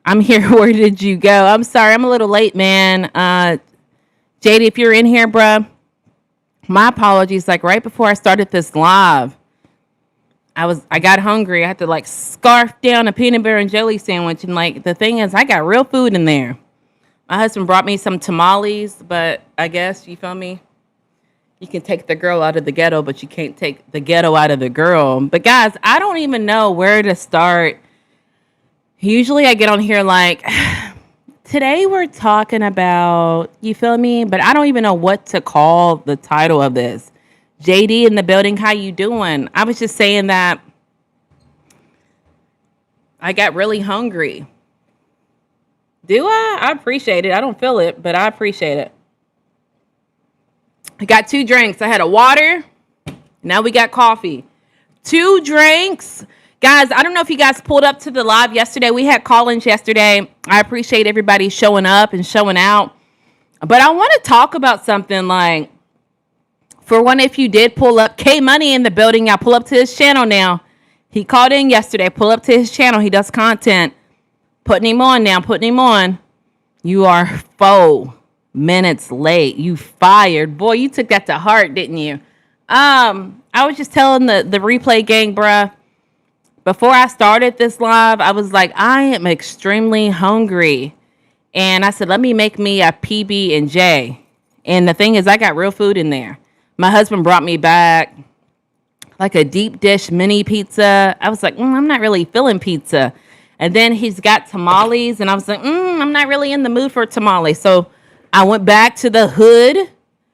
I'm here. Where did you go? I'm sorry. I'm a little late, man. JD, if you're in here, bruh, my apologies. Like right before I started this live, I got hungry. I had to like scarf down a peanut butter and jelly sandwich. And like the thing is, I got real food in there. My husband brought me some tamales, but I guess you feel me. You can take the girl out of the ghetto, but you can't take the ghetto out of the girl. But guys, I don't even know where to start. Usually I get on here like, today we're talking about, you feel me? But I don't even know what to call the title of this. JD in the building, how you doing? I was just saying that I got really hungry. Do I? I appreciate it. I don't feel it, but I appreciate it. I got 2 drinks. I had a water. Now we got coffee. 2 drinks. Guys, I don't know if you guys pulled up to the live yesterday. We had call-ins yesterday. I appreciate everybody showing up and showing out. But I want to talk about something like, for one, if you did pull up, K Money in the building, y'all pull up to his channel now. He called in yesterday. Pull up to his channel. He does content. Putting him on now. Putting him on. You are 4 minutes late. You fired. Boy, you took that to heart, didn't you? I was just telling the replay gang, bruh. Before I started this live, I was like, I am extremely hungry. And I said, let me make me a PB&J. And the thing is, I got real food in there. My husband brought me back like a deep dish mini pizza. I was like, I'm not really feeling pizza. And then he's got tamales. And I was like, I'm not really in the mood for tamales. So I went back to the hood.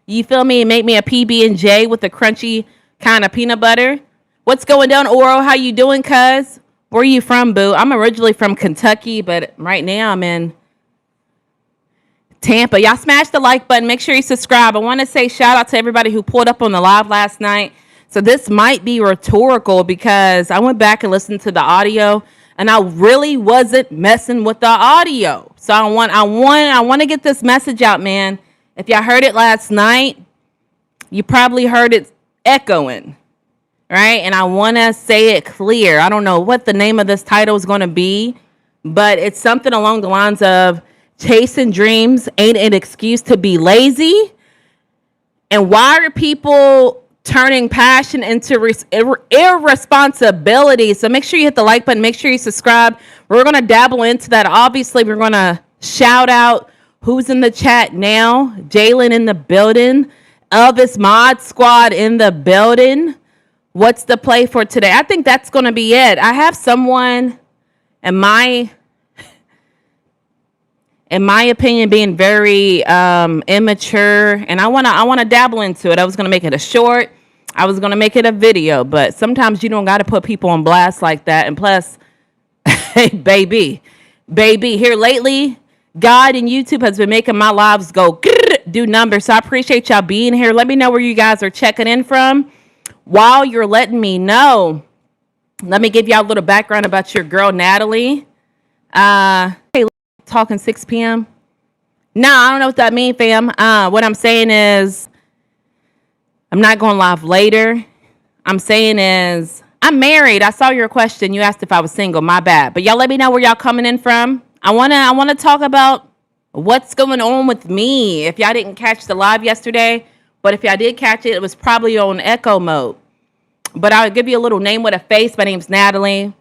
You feel me? And made me a PB&J with a crunchy kind of peanut butter. What's going down, Oro? How you doing, cuz? Where are you from, boo? I'm originally from Kentucky, but right now I'm in Tampa. Y'all smash the like button. Make sure you subscribe. I want to say shout out to everybody who pulled up on the live last night. So this might be rhetorical because I went back and listened to the audio and I really wasn't messing with the audio. So I want to get this message out, man. If y'all heard it last night, you probably heard it echoing. Right? And I want to say it clear. I don't know what the name of this title is going to be, but it's something along the lines of chasing dreams ain't an excuse to be lazy. And why are people turning passion into irresponsibility? So make sure you hit the like button. Make sure you subscribe. We're going to dabble into that. Obviously, we're going to shout out who's in the chat now. Jalen in the building. Elvis Mod Squad in the building. What's the play for today? I think that's going to be it. I have someone, in my opinion, being very immature, and I want to dabble into it. I was going to make it a short. I was going to make it a video, but sometimes you don't got to put people on blast like that. And plus, hey, baby, here lately, God and YouTube has been making my lives go do numbers. So I appreciate y'all being here. Let me know where you guys are checking in from. While you're letting me know, let me give y'all a little background about your girl, Natalie. Hey, talking 6 p.m. No, I don't know what that means, fam. What I'm saying is, I'm not going live later. I'm saying is, I'm married. I saw your question. You asked if I was single. My bad. But y'all let me know where y'all coming in from. I wanna talk about what's going on with me. If y'all didn't catch the live yesterday, but if y'all did catch it, it was probably on echo mode. But I'll give you a little name with a face. My name's Natalie.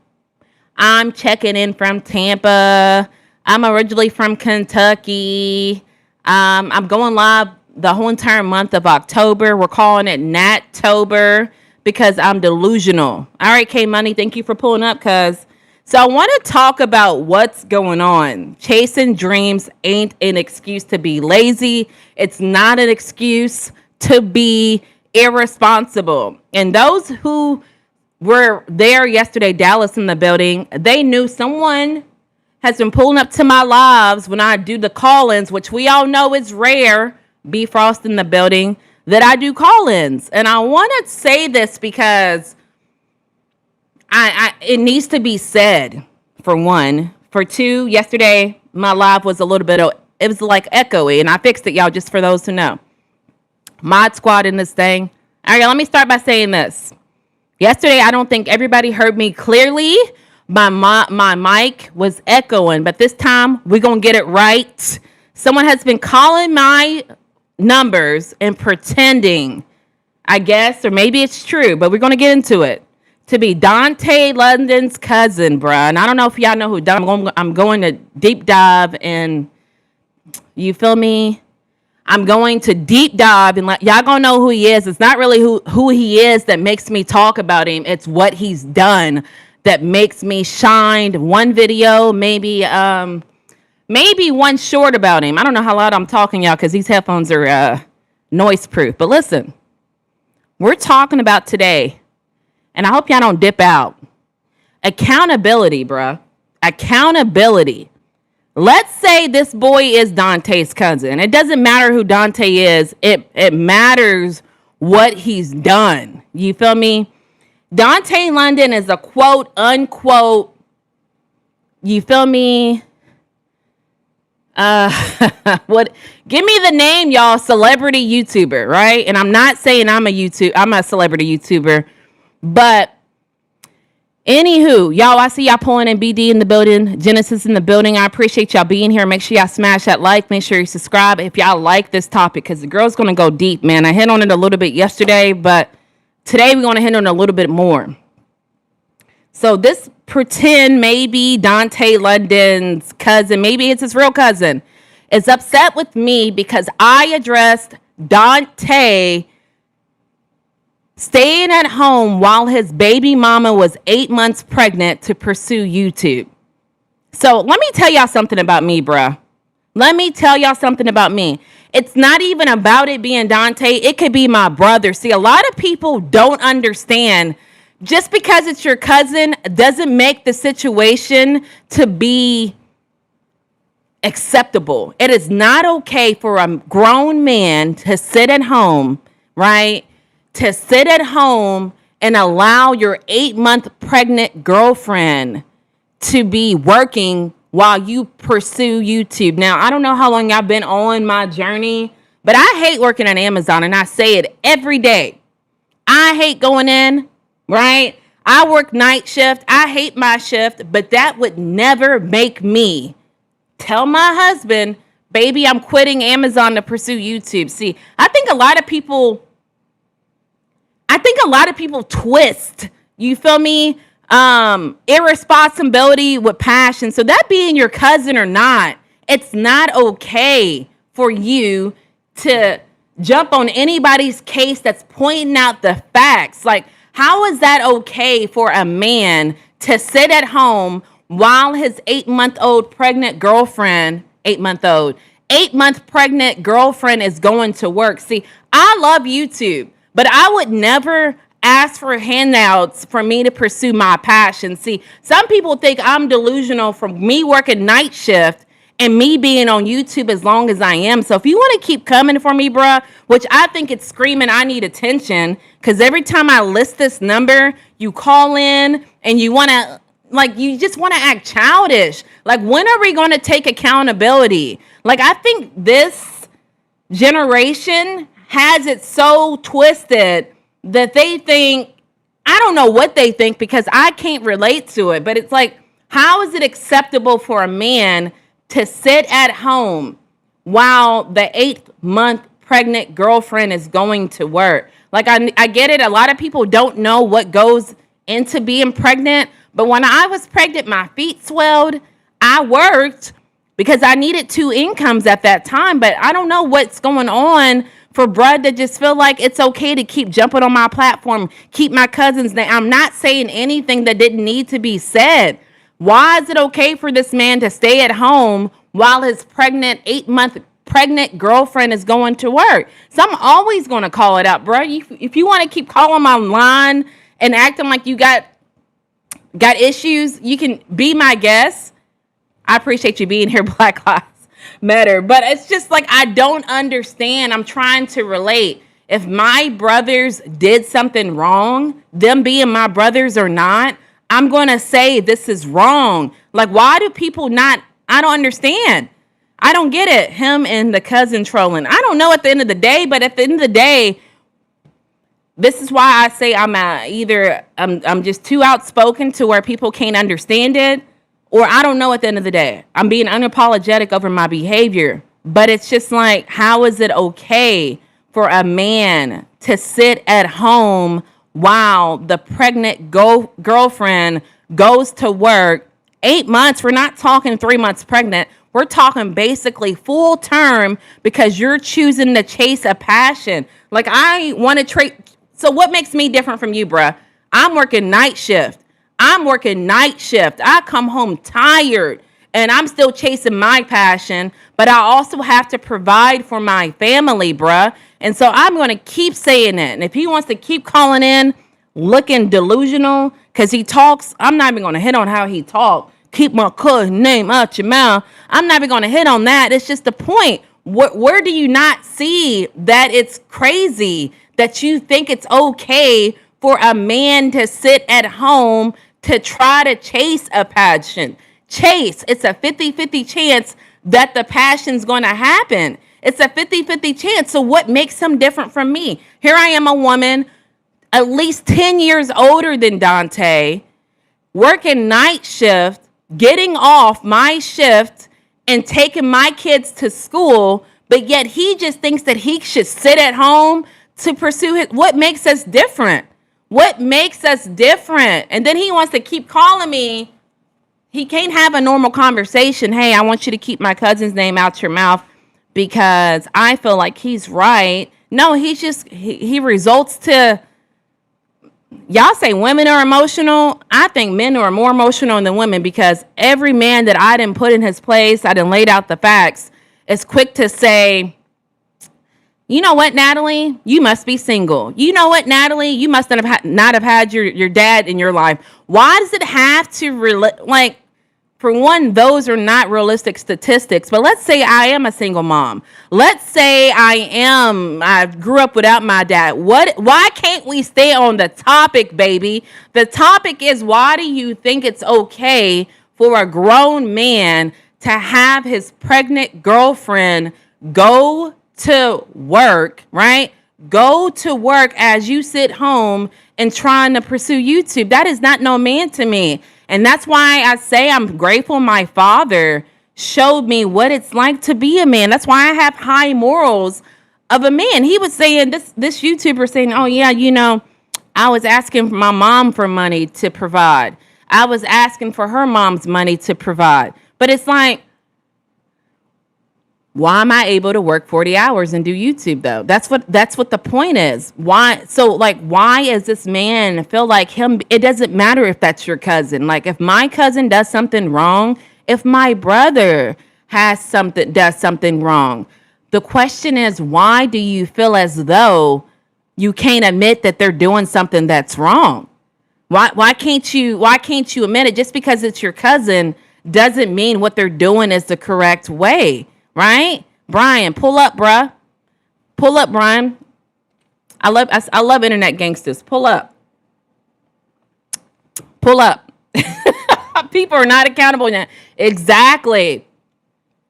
I'm checking in from Tampa. I'm originally from Kentucky. I'm going live the whole entire month of October. We're calling it Nattober because I'm delusional. All right, K Money, thank you for pulling up, cuz. So I want to talk about what's going on. Chasing dreams ain't an excuse to be lazy. It's not an excuse to be irresponsible. And those who were there yesterday, Dallas in the building, they knew someone has been pulling up to my lives when I do the call-ins, which we all know is rare. B Frost in the building, that I do call-ins. And I want to say this because it needs to be said, for one. For two, yesterday, my live was a little bit, it was like echoey, and I fixed it, y'all, just for those who know. Mod Squad in this thing. All right, let me start by saying this. Yesterday, I don't think everybody heard me clearly, My mic was echoing, but this time we're going to get it right. Someone has been calling my numbers and pretending, I guess, or maybe it's true, but we're going to get into it, to be Dante London's cousin, bruh. And I don't know if y'all know who I'm going to deep dive and you feel me? I'm going to deep dive and y'all gonna know who he is. It's not really who he is that makes me talk about him. It's what he's done that makes me shine. One video, maybe one short about him. I don't know how loud I'm talking, y'all, because these headphones are noise proof. But listen, we're talking about today, and I hope y'all don't dip out. Accountability, bruh. Accountability. Let's say this boy is Dante's cousin. It doesn't matter who Dante is. It matters what he's done. You feel me? Dante London is a quote unquote, you feel me? What? Give me the name, y'all. Celebrity YouTuber, right? And I'm not saying I'm a celebrity YouTuber, but anywho, y'all, I see y'all pulling in BD in the building, Genesis in the building. I appreciate y'all being here. Make sure y'all smash that like. Make sure you subscribe if y'all like this topic, because the girl's going to go deep, man. I hit on it a little bit yesterday, but today we're going to hit on it a little bit more. So this pretend maybe Dante London's cousin, maybe it's his real cousin, is upset with me because I addressed Dante staying at home while his baby mama was 8 months pregnant to pursue YouTube. So let me tell y'all something about me, bruh. Let me tell y'all something about me. It's not even about it being Dante. It could be my brother. See, a lot of people don't understand just because it's your cousin doesn't make the situation to be acceptable. It is not okay for a grown man to sit at home, right? To sit at home and allow your 8-month pregnant girlfriend to be working while you pursue YouTube. Now, I don't know how long y'all been on my journey, but I hate working at Amazon, and I say it every day. I hate going in, right? I work night shift. I hate my shift, but that would never make me tell my husband, baby, I'm quitting Amazon to pursue YouTube. See, I think a lot of people twist, you feel me? Irresponsibility with passion. So that being your cousin or not, it's not okay for you to jump on anybody's case that's pointing out the facts. Like, how is that okay for a man to sit at home while his 8-month pregnant girlfriend is going to work? See, I love YouTube, but I would never ask for handouts for me to pursue my passion. See, some people think I'm delusional from me working night shift and me being on YouTube as long as I am. So if you want to keep coming for me, bruh, which I think it's screaming I need attention, because every time I list this number, you call in and you want to, like, you just want to act childish. Like, when are we going to take accountability? Like, I think this generation has it so twisted that they think, I don't know what they think because I can't relate to it, but it's like, how is it acceptable for a man to sit at home while the 8-month pregnant girlfriend is going to work? Like, I get it. A lot of people don't know what goes into being pregnant, but when I was pregnant, my feet swelled. I worked because I needed 2 incomes at that time, but I don't know what's going on for bruh to just feel like it's okay to keep jumping on my platform, keep my cousin's name. I'm not saying anything that didn't need to be said. Why is it okay for this man to stay at home while his 8-month pregnant girlfriend is going to work? So I'm always going to call it out, bruh. If you want to keep calling my line and acting like you got issues, you can be my guest. I appreciate you being here, Black Lives Matter. But it's just like, I don't understand. I'm trying to relate. If my brothers did something wrong, them being my brothers or not, I'm going to say this is wrong. Like, why do people not? I don't understand. I don't get it. Him and the cousin trolling. I don't know at the end of the day, but at the end of the day, This is why I say I'm just too outspoken to where people can't understand it, or I don't know at the end of the day. I'm being unapologetic over my behavior. But it's just like, how is it okay for a man to sit at home while the pregnant girlfriend goes to work 8 months? We're not talking 3 months pregnant. We're talking basically full term because you're choosing to chase a passion. Like, I want to trade. So what makes me different from you, bruh? I'm working night shift. I come home tired and I'm still chasing my passion, but I also have to provide for my family, bruh. And so I'm going to keep saying it. And if he wants to keep calling in looking delusional because he talks, I'm not even going to hit on how he talks. Keep my cousin name out your mouth. I'm not even going to hit on that. It's just the point. Where do you not see that it's crazy that you think it's okay for a man to sit at home to try to chase a passion? It's a 50-50 chance that the passion's going to happen. It's a 50-50 chance. So what makes him different from me? Here I am, a woman at least 10 years older than Dante, working night shift, getting off my shift and taking my kids to school, but yet he just thinks that he should sit at home to pursue his. What makes us different? And then he wants to keep calling me. He can't have a normal conversation. Hey, I want you to keep my cousin's name out your mouth because I feel like he's right. No, he results to. Y'all say women are emotional. I think men are more emotional than women because every man that I didn't put in his place, I didn't laid out the facts, is quick to say, you know what, Natalie? You must be single. You know what, Natalie? You must not have had your dad in your life. Why does it have to for one, those are not realistic statistics. But let's say I am a single mom. Let's say I grew up without my dad. Why can't we stay on the topic, baby? The topic is, why do you think it's okay for a grown man to have his pregnant girlfriend go to work, right? Go to work as you sit home and trying to pursue YouTube. That is not no man to me. And that's why I say I'm grateful my father showed me what it's like to be a man. That's why I have high morals of a man. He was saying, this YouTuber saying, oh yeah, I was asking my mom for money to provide. I was asking for her mom's money to provide. But it's like, why am I able to work 40 hours and do YouTube though? That's what the point is. Why? So why is this man feel like him? It doesn't matter if that's your cousin. Like, if my cousin does something wrong, if my brother does something wrong, the question is, why do you feel as though you can't admit that they're doing something that's wrong? Why can't you admit it? Just because it's your cousin doesn't mean what they're doing is the correct way. Right? Brian, pull up, bruh. Pull up, Brian. I love internet gangsters. Pull up. People are not accountable now. Exactly.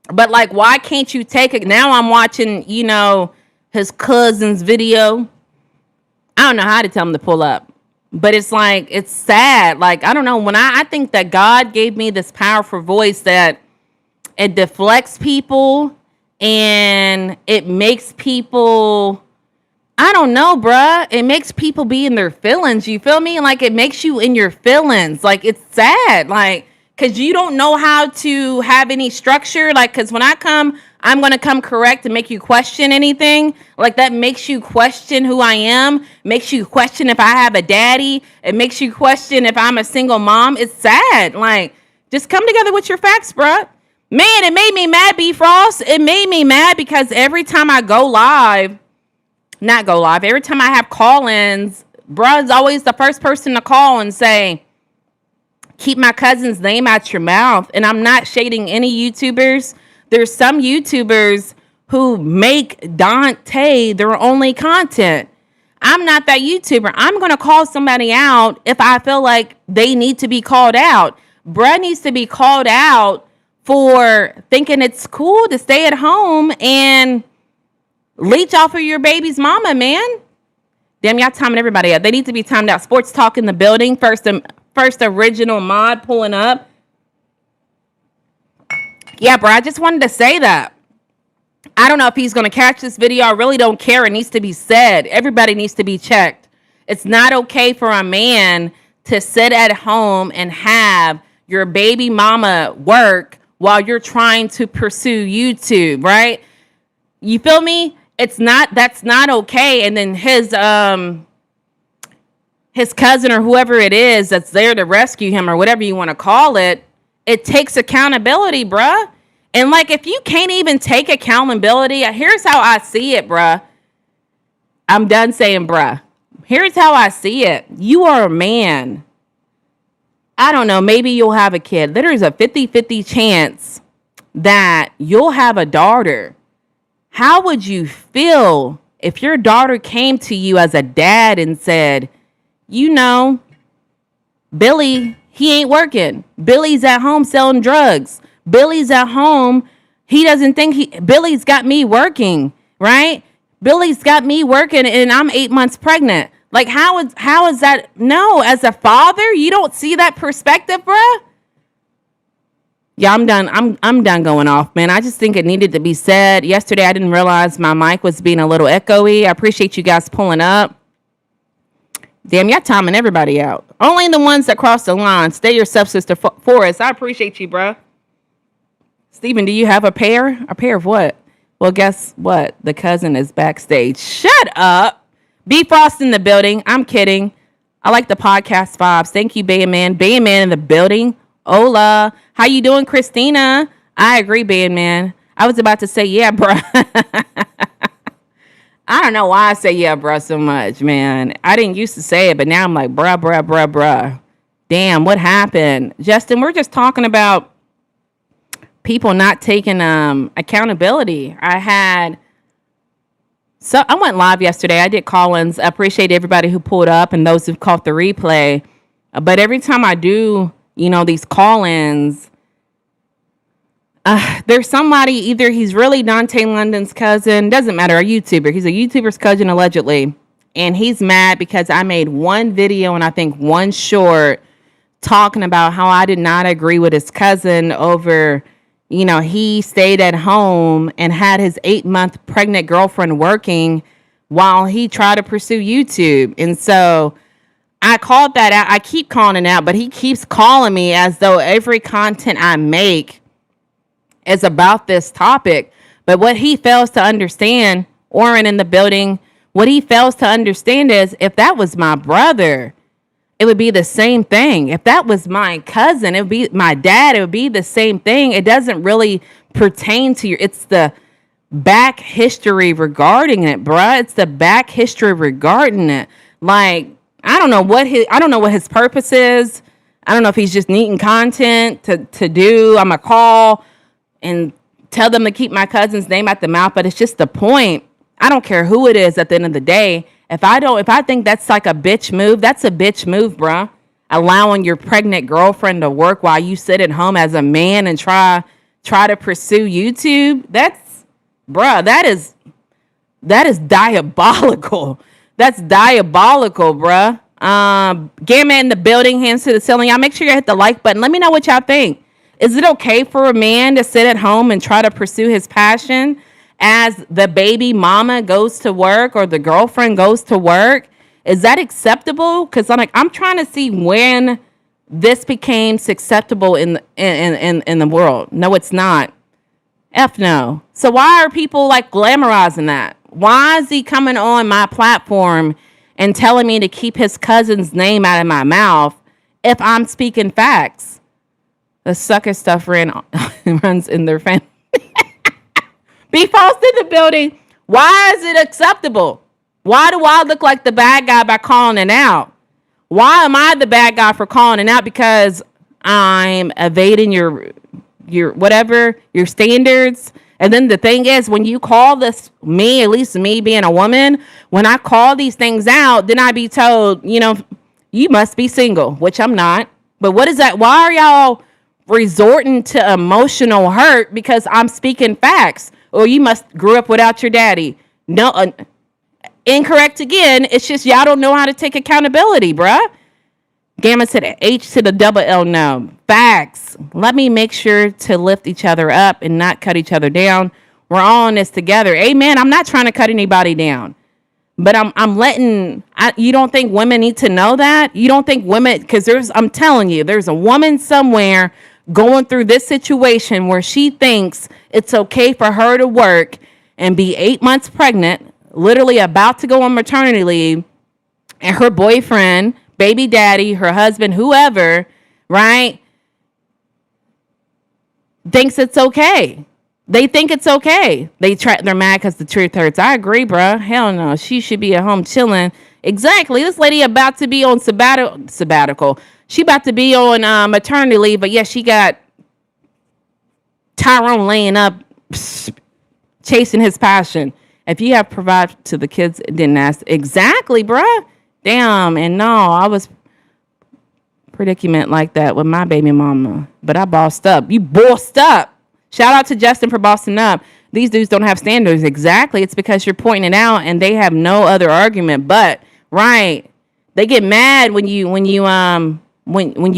But why can't you take it? Now I'm watching, his cousin's video. I don't know how to tell him to pull up. But it's it's sad. I don't know. When I think that God gave me this powerful voice that it deflects people and it makes people, I don't know, bruh. It makes people be in their feelings. You feel me? It makes you in your feelings. It's sad. Because you don't know how to have any structure. Because when I come, I'm going to come correct and make you question anything. That makes you question who I am. Makes you question if I have a daddy. It makes you question if I'm a single mom. It's sad. Just come together with your facts, bruh. Man, it made me mad, B Frost. It made me mad because every time I every time I have call-ins, bruh's always the first person to call and say, keep my cousin's name out your mouth. And I'm not shading any YouTubers. There's some YouTubers who make Dante their only content. I'm not that YouTuber. I'm going to call somebody out if I feel like they need to be called out. Bruh needs to be called out for thinking it's cool to stay at home and leech off of your baby's mama, man. Damn, y'all timing everybody out. They need to be timed out. Sports Talk in the building. First original mod pulling up. Yeah, bro, I just wanted to say that. I don't know if he's going to catch this video. I really don't care. It needs to be said. Everybody needs to be checked. It's not okay for a man to sit at home and have your baby mama work while you're trying to pursue YouTube, right? You feel me? That's not okay. And then his cousin or whoever it is that's there to rescue him or whatever you want to call it, it takes accountability, bruh. And like, if you can't even take accountability, here's how I see it, bruh. I'm done saying bruh. Here's how I see it. You are a man. I don't know, maybe you'll have a kid. There's a 50-50 chance that you'll have a daughter. How would you feel if your daughter came to you as a dad and said, you know, Billy, he ain't working. Billy's at home selling drugs. Billy's at home. He doesn't think Billy's got me working, right? Billy's got me working and I'm 8 months pregnant. Like, how is that? No, as a father, you don't see that perspective, bruh? Yeah, I'm done. I'm done going off, man. I just think it needed to be said. Yesterday, I didn't realize my mic was being a little echoey. I appreciate you guys pulling up. Damn, y'all timing everybody out. Only the ones that cross the line. Stay yourself, Sister Forrest. I appreciate you, bruh. Steven, do you have a pair? A pair of what? Well, guess what? The cousin is backstage. Shut up. B Frost in the building. I'm kidding. I like the podcast vibes. Thank you, Bayman. Bayman in the building. Hola. How you doing, Christina? I agree, Bayman. I was about to say, yeah, bruh. I don't know why I say yeah, bruh, so much, man. I didn't used to say it, but now I'm like, bruh. Damn, what happened? Justin, we're just talking about people not taking accountability. So I went live yesterday. I did call-ins. I appreciate everybody who pulled up and those who caught the replay. But every time I do, these call-ins, there's somebody, either he's really Dante London's cousin, doesn't matter, a YouTuber. He's a YouTuber's cousin, allegedly. And he's mad because I made one video and I think one short talking about how I did not agree with his cousin over, he stayed at home and had his 8-month pregnant girlfriend working while he tried to pursue YouTube. And so I called that out. I keep calling it out, but he keeps calling me as though every content I make is about this topic. But what he fails to understand, Oren in the building, what he fails to understand is, if that was my brother, it would be the same thing. If that was my cousin, it would be my dad, it would be the same thing. It doesn't really pertain to it's the back history regarding it, bruh. It's the back history regarding it. Like, I don't know what his purpose is. I don't know if he's just needing content to do. I'm gonna call and tell them to keep my cousin's name out the mouth, but it's just the point. I don't care who it is at the end of the day. If I think that's like a bitch move, that's a bitch move, bruh. Allowing your pregnant girlfriend to work while you sit at home as a man and try to pursue YouTube. That is diabolical. That's diabolical, bruh. Gamma in the building, hands to the ceiling. Y'all make sure you hit the like button. Let me know what y'all think. Is it okay for a man to sit at home and try to pursue his passion as the baby mama goes to work or the girlfriend goes to work? Is that acceptable? Because I'm trying to see when this became acceptable in the world. No, it's not. F no. So why are people glamorizing that? Why is he coming on my platform and telling me to keep his cousin's name out of my mouth if I'm speaking facts? The sucker stuff runs in their family. Be false in the building. Why is it acceptable? Why do I look like the bad guy by calling it out? Why am I the bad guy for calling it out? Because I'm evading your whatever, your standards. And then the thing is, when you call this, at least me being a woman, when I call these things out, then I be told, you must be single, which I'm not. But what is that? Why are y'all resorting to emotional hurt because I'm speaking facts? Or you must grew up without your daddy. No, Incorrect again. It's just y'all don't know how to take accountability, bruh. Gamma to the H to the double L, no. Facts. Let me make sure to lift each other up and not cut each other down. We're all in this together. Amen. I'm not trying to cut anybody down. But I'm letting, you don't think women need to know that? You don't think women, because I'm telling you, there's a woman somewhere going through this situation where she thinks it's okay for her to work and be 8 months pregnant, literally about to go on maternity leave, and her boyfriend, baby daddy, her husband, whoever, right, thinks it's okay. They think it's okay. They're mad because the truth hurts. I agree, bro. Hell no. She should be at home chilling. Exactly. This lady about to be on sabbatical. She about to be on maternity leave, but yeah, she got Tyrone laying up, chasing his passion. If you have provided to the kids, didn't ask. Exactly, bruh. Damn. And no, I was predicament like that with my baby mama, but I bossed up. You bossed up. Shout out to Justin for bossing up. These dudes don't have standards. Exactly. It's because you're pointing it out and they have no other argument. But right, they get mad when you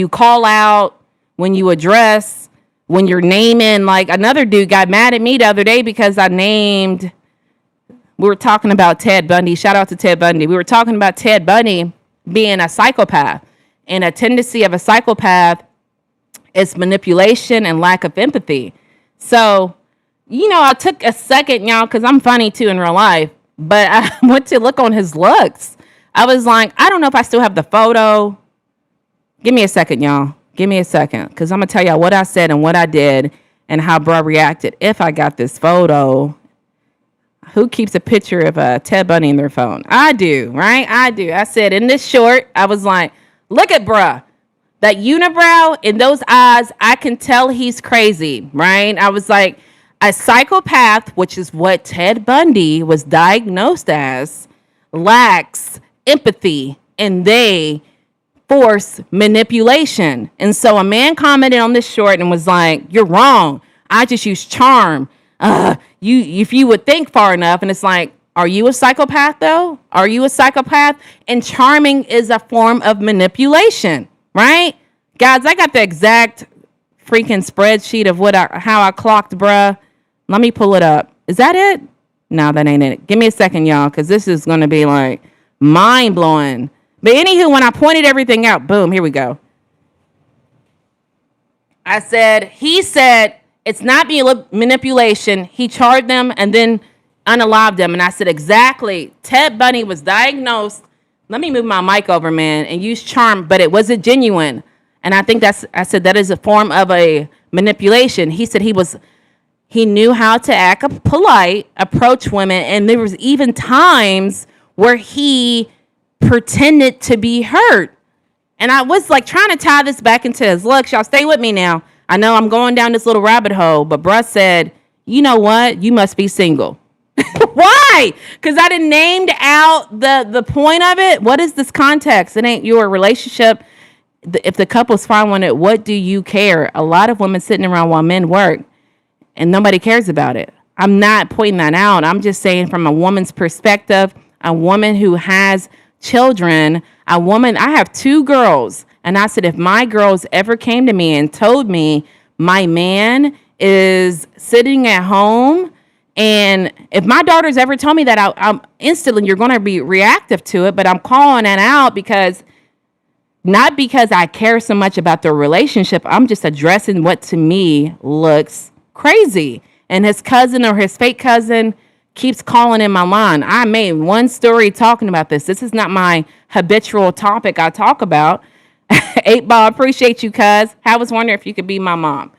call out, when you address, when you're naming. Like another dude got mad at me the other day because we were talking about Ted Bundy. Shout out to Ted Bundy. We were talking about Ted Bundy being a psychopath, and a tendency of a psychopath is manipulation and lack of empathy. So, I took a second, y'all, because I'm funny too in real life, but I went to look on his looks. I was like, I don't know if I still have the photo. Give me a second, y'all. Give me a second, because I'm going to tell y'all what I said and what I did and how bro reacted if I got this photo. Who keeps a picture of Ted Bundy in their phone? I do, right? I do. I said in this short, I was like, look at bruh. That unibrow in those eyes, I can tell he's crazy, right? I was like, a psychopath, which is what Ted Bundy was diagnosed as, lacks empathy, and they force manipulation. And so a man commented on this short and was like, you're wrong. I just use charm. If you would think far enough, and it's like, are you a psychopath though? Are you a psychopath? And charming is a form of manipulation. Right? Guys, I got the exact freaking spreadsheet of how I clocked, bruh. Let me pull it up. Is that it? No, that ain't it. Give me a second, y'all, because this is going to be like mind-blowing. But anywho, when I pointed everything out, boom, here we go. He said, it's not manipulation. He charged them and then unalived them. And I said, exactly. Ted Bundy was diagnosed. Let me move my mic over, man, and use charm, but it wasn't genuine. And I think I said that is a form of a manipulation. He said he knew how to act polite, approach women, and there was even times where he pretended to be hurt. And I was like trying to tie this back into his looks. Y'all stay with me now. I know I'm going down this little rabbit hole, but bruh said, you know what? You must be single. Why? Because I didn't named out the point of it. What is this context? It ain't your relationship. If the couple's fine with it, what do you care? A lot of women sitting around while men work and nobody cares about it. I'm not pointing that out. I'm just saying from a woman's perspective, a woman who has children, I have 2 girls. And I said, if my girls ever came to me and told me my man is sitting at home, and if my daughters ever tell me that, I'm instantly, you're going to be reactive to it, but I'm calling that out not because I care so much about the relationship. I'm just addressing what to me looks crazy. And his cousin or his fake cousin keeps calling in my line. I made one story talking about this. This is not my habitual topic I talk about. 8-Ball, appreciate you, cuz. I was wondering if you could be my mom.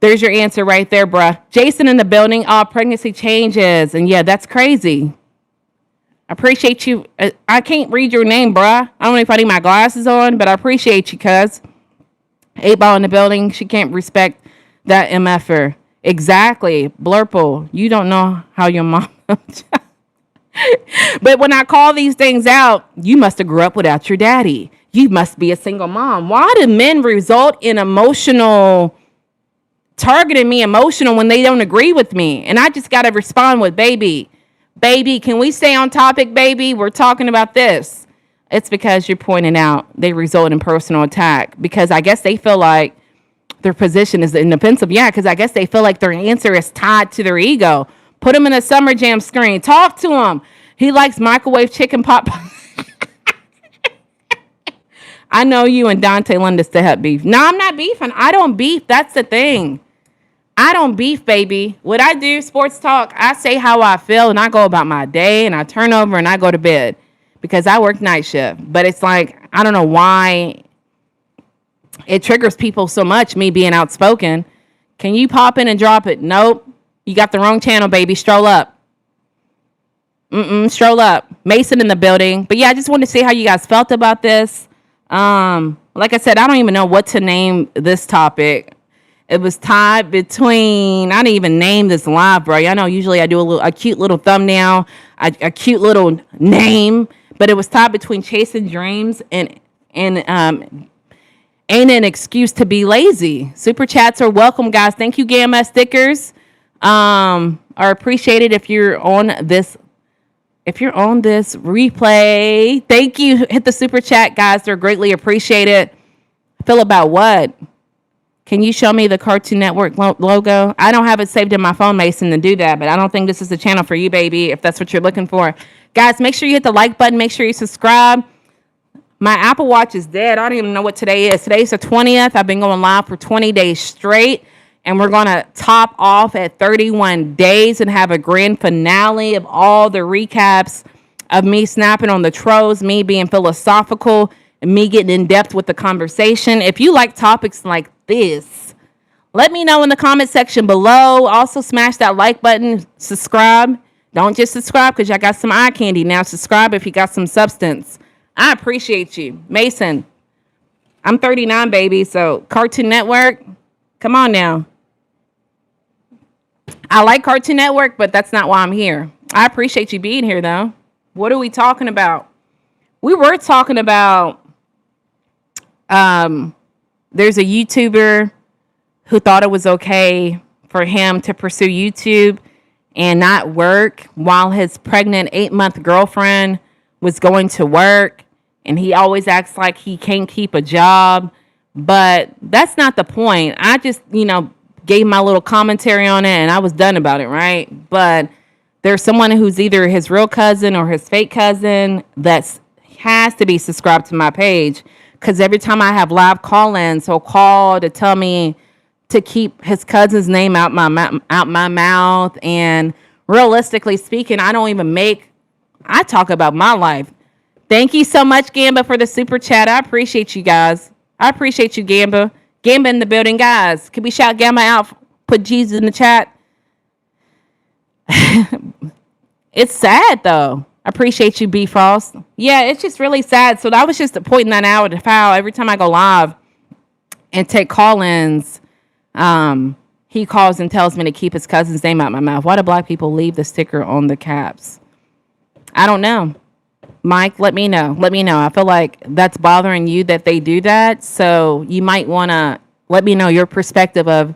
There's your answer right there, bruh. Jason in the building. All pregnancy changes. And yeah, that's crazy. Appreciate you. I can't read your name, bruh. I don't know if I need my glasses on, but I appreciate you, cuz. 8-Ball in the building. She can't respect that MFer. Exactly. Blurple. You don't know how your mom... But when I call these things out, you must have grew up without your daddy. You must be a single mom. Why do men result in targeting me emotional when they don't agree with me? And I just got to respond with, baby, Baby, can we stay on topic, baby? We're talking about this. It's because you're pointing out they result in personal attack because I guess they feel like their position is in offensive. Yeah, because I guess they feel like their answer is tied to their ego. Put him in a summer jam screen. Talk to him. He likes microwave chicken pot. I know you and Dante Lundis to have beef. No, I'm not beefing. I don't beef. That's the thing. I don't beef, baby. What I do, sports talk, I say how I feel and I go about my day and I turn over and I go to bed because I work night shift. But it's like, I don't know why it triggers people so much, me being outspoken. Can you pop in and drop it? Nope. You got the wrong channel, baby. Stroll up. Stroll up. Mason in the building. But yeah, I just wanted to see how you guys felt about this. Like I said, I don't even know what to name this topic. It was tied between, I didn't even name this live, bro. I know usually I do a cute little thumbnail, a cute little name, but it was tied between chasing dreams and ain't an excuse to be lazy. Super chats are welcome, guys. Thank you, Gamma stickers. Are appreciated if you're on this replay. Thank you. Hit the super chat, guys. They're greatly appreciated. Feel about what? Can you show me the Cartoon Network logo? I don't have it saved in my phone, Mason, to do that, but I don't think this is the channel for you, baby, if that's what you're looking for. Guys, make sure you hit the like button. Make sure you subscribe. My Apple Watch is dead. I don't even know what today is. Today's the 20th. I've been going live for 20 days straight, and we're going to top off at 31 days and have a grand finale of all the recaps of me snapping on the trolls, me being philosophical, and me getting in depth with the conversation. If you like topics like this, let me know in the comment section below. Also, smash that like button. Subscribe. Don't just subscribe because y'all got some eye candy. Now subscribe if you got some substance. I appreciate you. Mason, I'm 39, baby. So Cartoon Network, come on now. I like Cartoon Network, but that's not why I'm here. I appreciate you being here, though. What are we talking about? We were talking about there's a YouTuber who thought it was okay for him to pursue YouTube and not work while his pregnant 8-month girlfriend was going to work. And he always acts like he can't keep a job. But that's not the point. I just, gave my little commentary on it and I was done about it, right? But there's someone who's either his real cousin or his fake cousin that has to be subscribed to my page. Because every time I have live call-ins, he'll call to tell me to keep his cousin's name out my mouth. And realistically speaking, I talk about my life. Thank you so much, Gamba, for the super chat. I appreciate you guys. I appreciate you, Gamba. Gamba in the building, guys. Can we shout Gamba out? Put Jesus in the chat. It's sad, though. I appreciate you, B Frost. Yeah, it's just really sad. So I was just pointing that out of how every time I go live and take call-ins, he calls and tells me to keep his cousin's name out my mouth. Why do black people leave the sticker on the caps? I don't know. Mike, let me know. Let me know. I feel like that's bothering you that they do that. So you might want to let me know your perspective of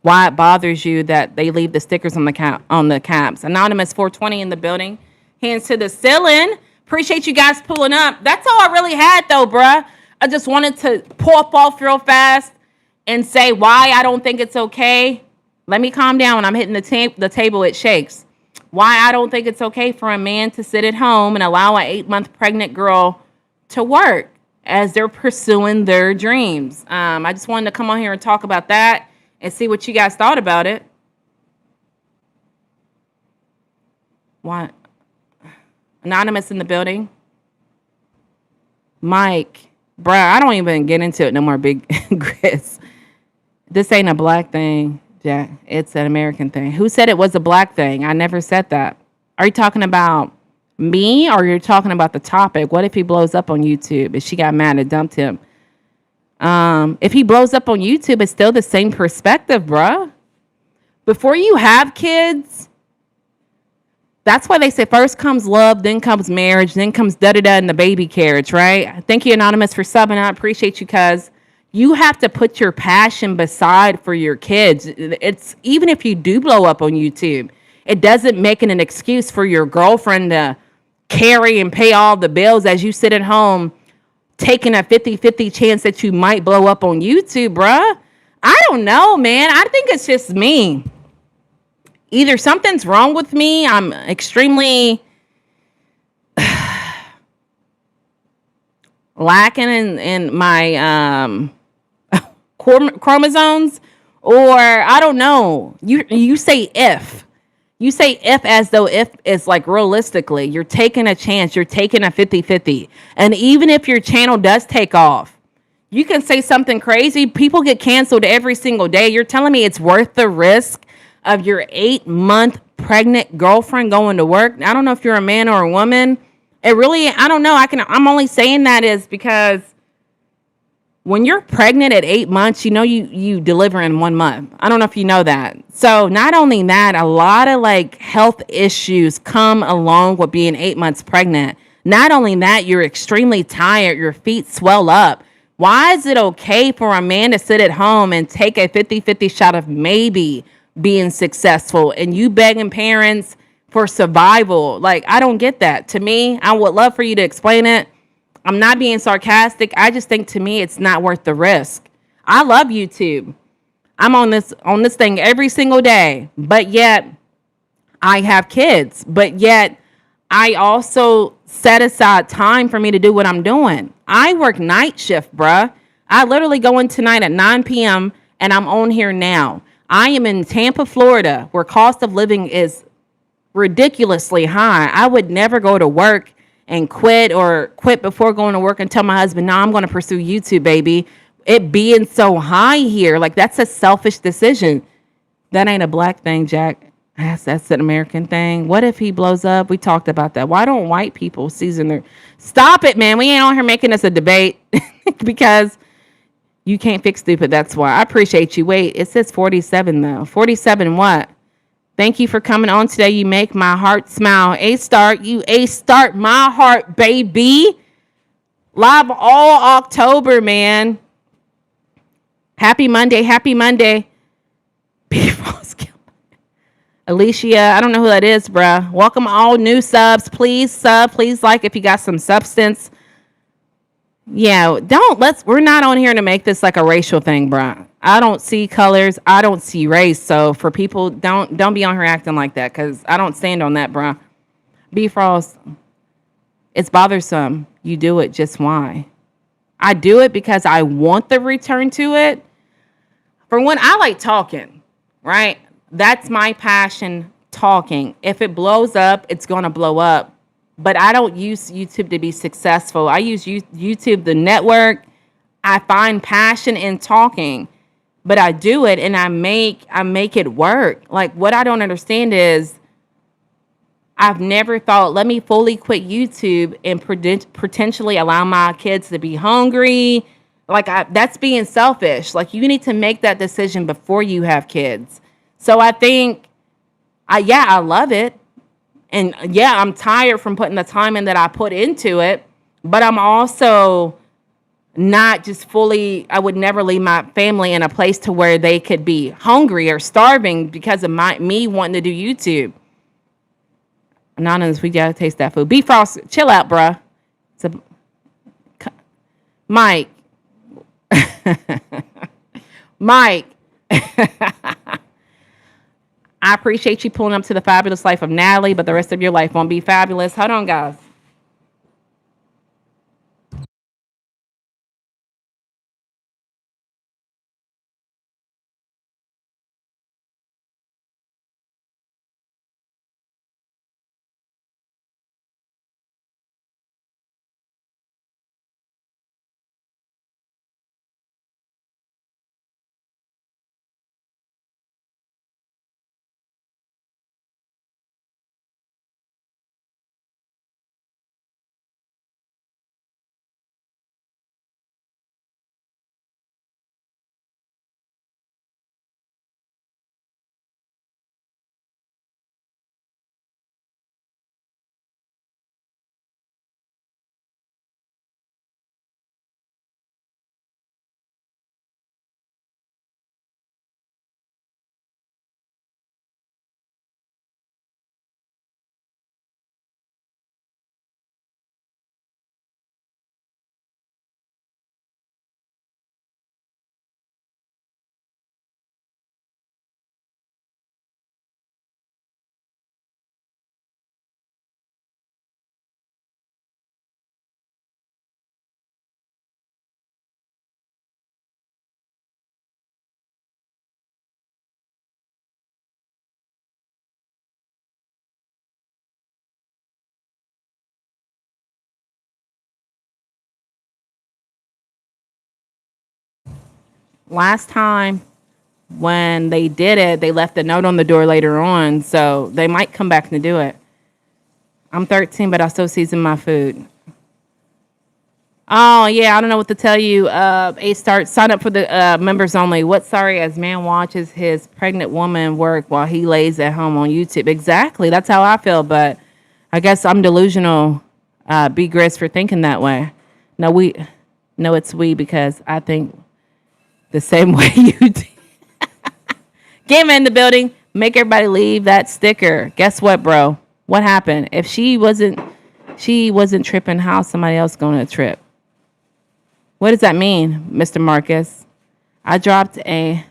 why it bothers you that they leave the stickers on the caps. Anonymous 420 in the building. Hands to the ceiling. Appreciate you guys pulling up. That's all I really had, though, bruh. I just wanted to pop off real fast and say why I don't think it's okay. Let me calm down. When I'm hitting the table, it shakes. Why I don't think it's okay for a man to sit at home and allow an 8-month pregnant girl to work as they're pursuing their dreams. I just wanted to come on here and talk about that and see what you guys thought about it. Why? Anonymous in the building. Mike, bruh, I don't even get into it no more, Big Chris. This ain't a black thing, Jack. It's an American thing. Who said it was a black thing? I never said that. Are you talking about me or you're talking about the topic? What if he blows up on YouTube? If she got mad and dumped him? If he blows up on YouTube, it's still the same perspective, bruh. Before you have kids, that's why they say first comes love, then comes marriage, then comes da-da-da in the baby carriage, right? Thank you, Anonymous, for subbing. I appreciate you, cuz. You have to put your passion beside for your kids. It's even if you do blow up on YouTube, It doesn't make it an excuse for your girlfriend to carry and pay all the bills as you sit at home taking a 50-50 chance that you might blow up on YouTube, bruh. I don't know, man. I think it's just me. Either something's wrong with me, I'm extremely lacking in my chromosomes, or I don't know. You say if. You say if as though if it's like realistically, you're taking a chance, you're taking a 50-50. And even if your channel does take off, you can say something crazy. People get canceled every single day. You're telling me it's worth the risk of your 8-month pregnant girlfriend going to work? I don't know if you're a man or a woman. It really, I don't know. I'm only saying that is because when you're pregnant at 8 months, you deliver in 1 month. I don't know if you know that. So not only that, a lot of like health issues come along with being 8 months pregnant. Not only that, you're extremely tired. Your feet swell up. Why is it okay for a man to sit at home and take a 50-50 shot of maybe being successful and you begging parents for survival? Like, I don't get that. To me, I would love for you to explain it. I'm not being sarcastic. I just think to me it's not worth the risk. I love YouTube. I'm on this thing every single day, but yet I have kids. But yet I also set aside time for me to do what I'm doing. I work night shift, bruh. I literally go in tonight at 9 p.m. and I'm on here now. I am in Tampa, Florida, where cost of living is ridiculously high. I would never go to work and quit before going to work and tell my husband, no, I'm going to pursue YouTube, baby. It being so high here, like that's a selfish decision. That ain't a black thing, Jack. That's an American thing. What if he blows up? We talked about that. Why don't white people season their... Stop it, man. We ain't on here making this a debate because you can't fix stupid. That's why. I appreciate you. Wait, it says 47 though. 47 what? Thank you for coming on today. You make my heart smile. A start my heart, baby. Live all October, man. Happy Monday. Happy Monday. Alicia, I don't know who that is, bruh. Welcome all new subs. Please please like if you got some substance. Yeah, we're not on here to make this like a racial thing, bruh. I don't see colors. I don't see race. So for people, don't be on here acting like that because I don't stand on that, bruh. B Frost, it's bothersome. You do it just why? I do it because I want the return to it. For one, I like talking, right? That's my passion, talking. If it blows up, it's going to blow up. But I don't use YouTube to be successful. I use YouTube, the network. I find passion in talking, but I do it and I make it work. Like what I don't understand is I've never thought, let me fully quit YouTube and potentially allow my kids to be hungry. That's being selfish. Like you need to make that decision before you have kids. So I think, I love it. And yeah, I'm tired from putting the time in that I put into it. But I'm also not just fully, I would never leave my family in a place to where they could be hungry or starving because of me wanting to do YouTube. Anonymous, we gotta taste that food. B Frost, chill out, bruh. Mike. Mike. I appreciate you pulling up to the fabulous life of Natalie, but the rest of your life won't be fabulous. Hold on, guys. last time when they did it, they left a note on the door later on, so they might come back and do it. I'm 13, but I still season my food. Oh yeah, I don't know what to tell you. A start sign up for the members only. What sorry as man watches his pregnant woman work while he lays at home on YouTube. Exactly, that's how I feel. But I guess I'm delusional. Be Gris for thinking that way. No, it's we because I think the same way you do. Get in the building. Make everybody leave that sticker. Guess what, bro? What happened? If she wasn't tripping, how somebody else going to trip? What does that mean, Mr. Marcus? I dropped a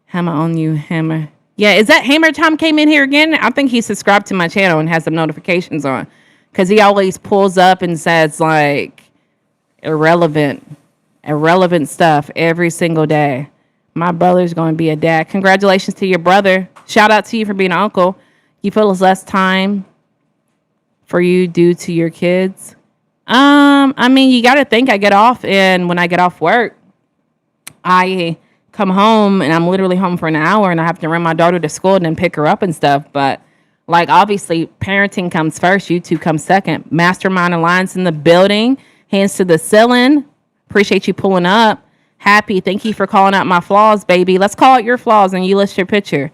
hammer on you, hammer. Yeah, is that Hammer Tom came in here again? I think he subscribed to my channel and has some notifications on. Because he always pulls up and says, like, irrelevant stuff every single day. My brother's going to be a dad. Congratulations to your brother. Shout out to you for being an uncle. You feel it's less time for you due to your kids? I mean, you got to think I get off, and when I get off work, I come home, and I'm literally home for an hour, and I have to run my daughter to school and then pick her up and stuff. But, like, obviously, parenting comes first. YouTube comes second. Mastermind Alliance in the building. Hands to the ceiling. Appreciate you pulling up. Happy. Thank you for calling out my flaws, baby. Let's call out your flaws, and you list your picture.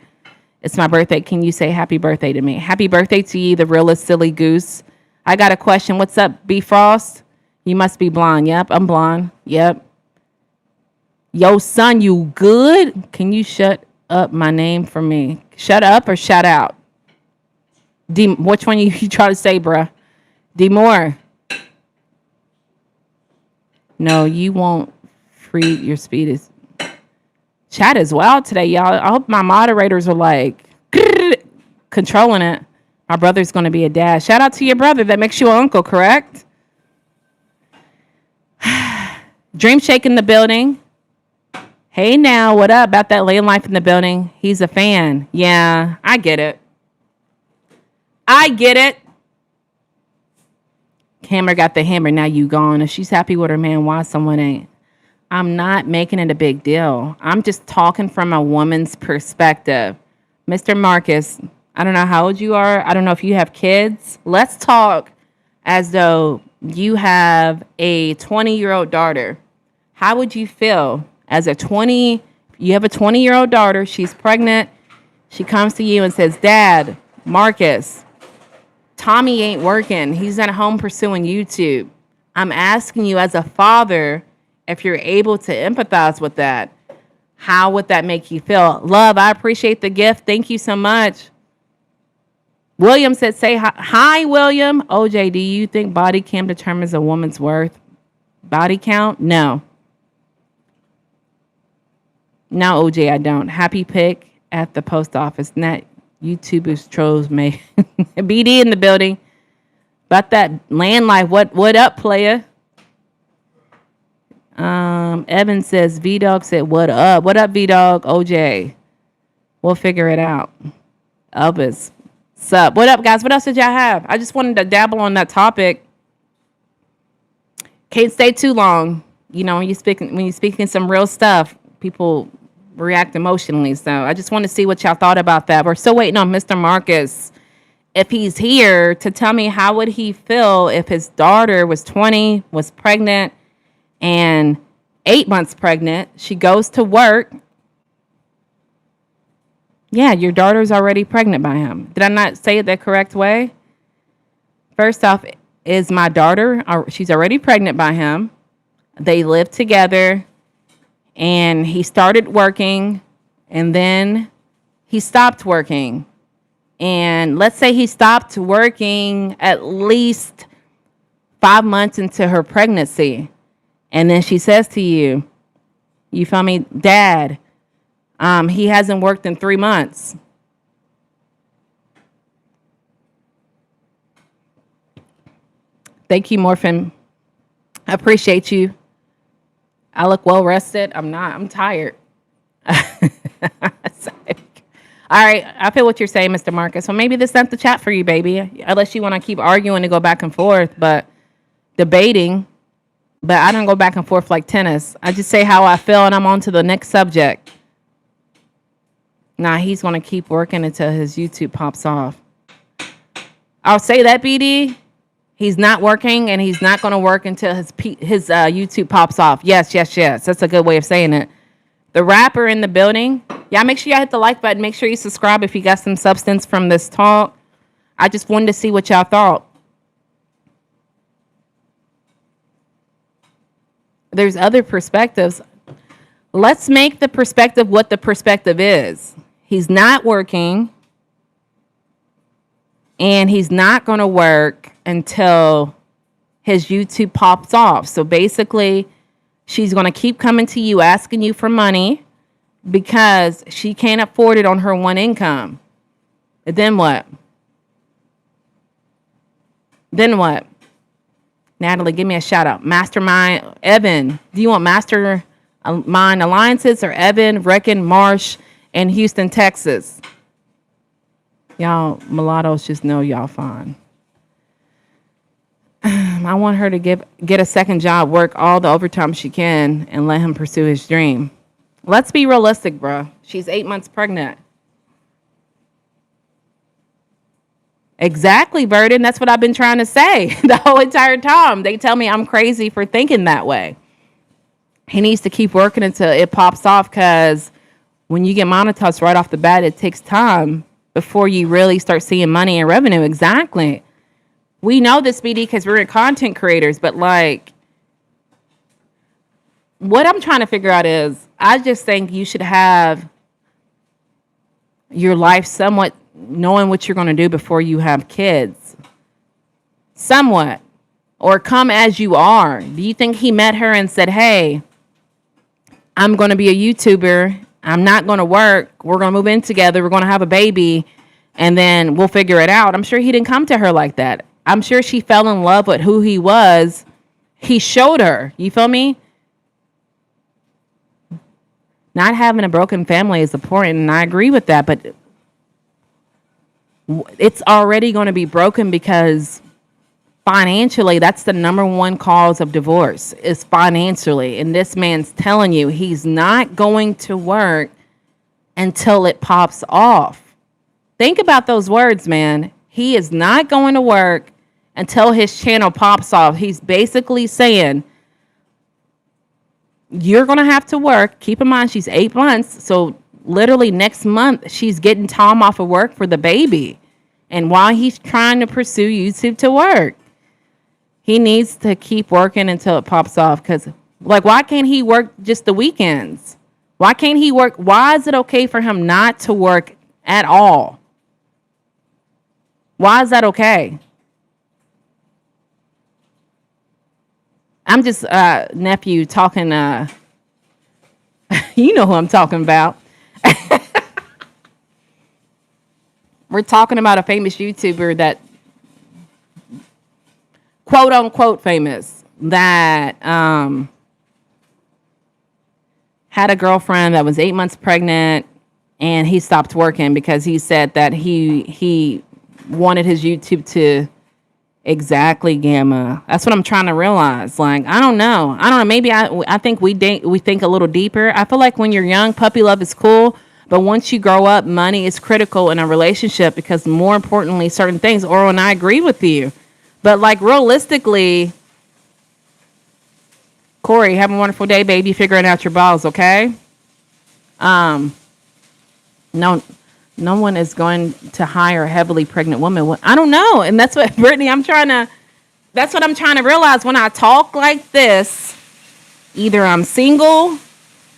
It's my birthday. Can you say happy birthday to me? Happy birthday to you, the realest silly goose. I got a question. What's up, B Frost? You must be blonde. Yep, I'm blonde. Yep. Yo, son, you good? Can you shut up my name for me? Shut up or shout out? Which one you try to say, bruh? D Moore. No, you won't. Free your speed is. Chat is wild today, y'all. I hope my moderators are like controlling it. My brother's going to be a dad. Shout out to your brother. That makes you an uncle, correct? Dream Shake in the building. Hey now, what up? About that land life in the building. He's a fan. Yeah, I get it. Hammer got the hammer. Now you gone. If she's happy with her man, why someone ain't? I'm not making it a big deal. I'm just talking from a woman's perspective. Mr. Marcus, I don't know how old you are. I don't know if you have kids. Let's talk as though you have a 20-year-old daughter. How would you feel as you have a 20-year-old daughter, she's pregnant, she comes to you and says, Dad, Marcus, Tommy ain't working. He's at home pursuing YouTube. I'm asking you as a father, if you're able to empathize with that, how would that make you feel? Love, I appreciate the gift. Thank you so much. William said, say hi. Hi, William. OJ, do you think body count determines a woman's worth? Body count? No. No, OJ, I don't. Happy pick at the post office. Not YouTubers trolls may. BD in the building. About that land life. What up, player? Evan says, V-Dog said, what up? What up, V-Dog? OJ. We'll figure it out. Elvis. Sup? What up, guys? What else did y'all have? I just wanted to dabble on that topic. Can't stay too long. You know, when you're speaking some real stuff, people react emotionally. So I just want to see what y'all thought about that. We're still waiting on Mr. Marcus. If he's here to tell me how would he feel if his daughter was 20, was pregnant, and 8 months pregnant, she goes to work. Yeah, your daughter's already pregnant by him. Did I not say it the correct way? First off, is my daughter, she's already pregnant by him. They live together, and he started working, and then he stopped working. And let's say he stopped working at least 5 months into her pregnancy. And then she says to you, you feel me, Dad, he hasn't worked in 3 months. Thank you, Morphin. I appreciate you. I look well rested. I'm not. I'm tired. All right. I feel what you're saying, Mr. Marcus. So maybe this isn't the chat for you, baby. Unless you want to keep arguing and go back and forth. But debating, But I don't go back and forth like tennis. I just say how I feel and I'm on to the next subject. Nah, he's going to keep working until his YouTube pops off. I'll say that, BD. He's not working and he's not going to work until his YouTube pops off. Yes, yes, yes. That's a good way of saying it. The rapper in the building. Yeah, make sure y'all hit the like button. Make sure you subscribe if you got some substance from this talk. I just wanted to see what y'all thought. There's other perspectives. Let's make the perspective what the perspective is. He's not working, and he's not going to work until his YouTube pops off. So basically, she's going to keep coming to you asking you for money because she can't afford it on her one income. And then what? Then what? Natalie, give me a shout out. Mastermind, Evan. Do you want Mastermind Alliances or Evan, Reckon, Marsh, and Houston, Texas? Y'all mulattoes just know y'all fine. I want her to get a second job, work all the overtime she can, and let him pursue his dream. Let's be realistic, bro. She's 8 months pregnant. Exactly, Burden. That's what I've been trying to say the whole entire time. They tell me I'm crazy for thinking that way. He needs to keep working until it pops off, because when you get monetized right off the bat, it takes time before you really start seeing money and revenue. Exactly. We know this, BD, because we're content creators, but like, what I'm trying to figure out is, I just think you should have your life somewhat knowing what you're going to do before you have kids. Somewhat. Or come as you are. Do you think he met her and said, hey, I'm going to be a YouTuber. I'm not going to work. We're going to move in together. We're going to have a baby. And then we'll figure it out. I'm sure he didn't come to her like that. I'm sure she fell in love with who he was. He showed her. You feel me? Not having a broken family is important, and I agree with that. But it's already going to be broken because financially, that's the number one cause of divorce, is financially. And this man's telling you he's not going to work until it pops off. Think about those words, man. He is not going to work until his channel pops off. He's basically saying, you're going to have to work. Keep in mind, she's 8 months. So literally next month, she's getting time off of work for the baby. And while he's trying to pursue YouTube to work, he needs to keep working until it pops off. Because, like, why can't he work just the weekends? Why can't he work? Why is it okay for him not to work at all? Why is that okay? I'm just, nephew, talking, you know who I'm talking about. We're talking about a famous YouTuber that, quote unquote famous, that had a girlfriend that was 8 months pregnant, and he stopped working because he said that he wanted his YouTube to exactly gamma. That's what I'm trying to realize. Like, I don't know. Maybe I think we think a little deeper. I feel like when you're young, puppy love is cool. But once you grow up, money is critical in a relationship, because more importantly, certain things, Oral and I agree with you. But like, realistically, Corey, have a wonderful day, baby, figuring out your balls, okay? No one is going to hire a heavily pregnant woman. I don't know. And that's what, Brittany, that's what I'm trying to realize when I talk like this. Either I'm single,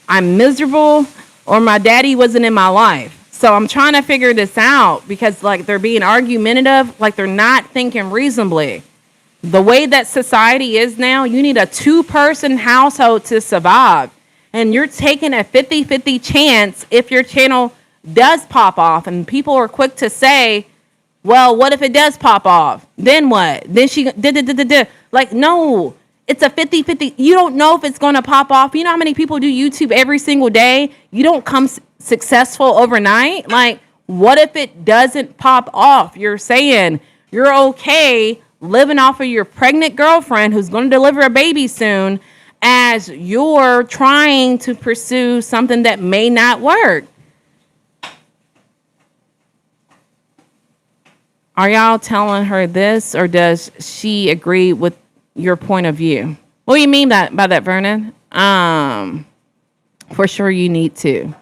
I'm miserable, or my daddy wasn't in my life. So I'm trying to figure this out, because like, they're being argumentative, like they're not thinking reasonably. The way that society is now, you need a 2-person household to survive. And you're taking a 50-50 chance if your channel does pop off. And people are quick to say, well, what if it does pop off? Then what? Then she did. Like, no, it's a 50-50. You don't know if it's going to pop off. You know how many people do YouTube every single day? You don't come successful overnight. Like, what if it doesn't pop off? You're saying you're okay living off of your pregnant girlfriend who's going to deliver a baby soon as you're trying to pursue something that may not work. Are y'all telling her this, or does she agree with your point of view? What do you mean by that, Vernon? For sure you need to.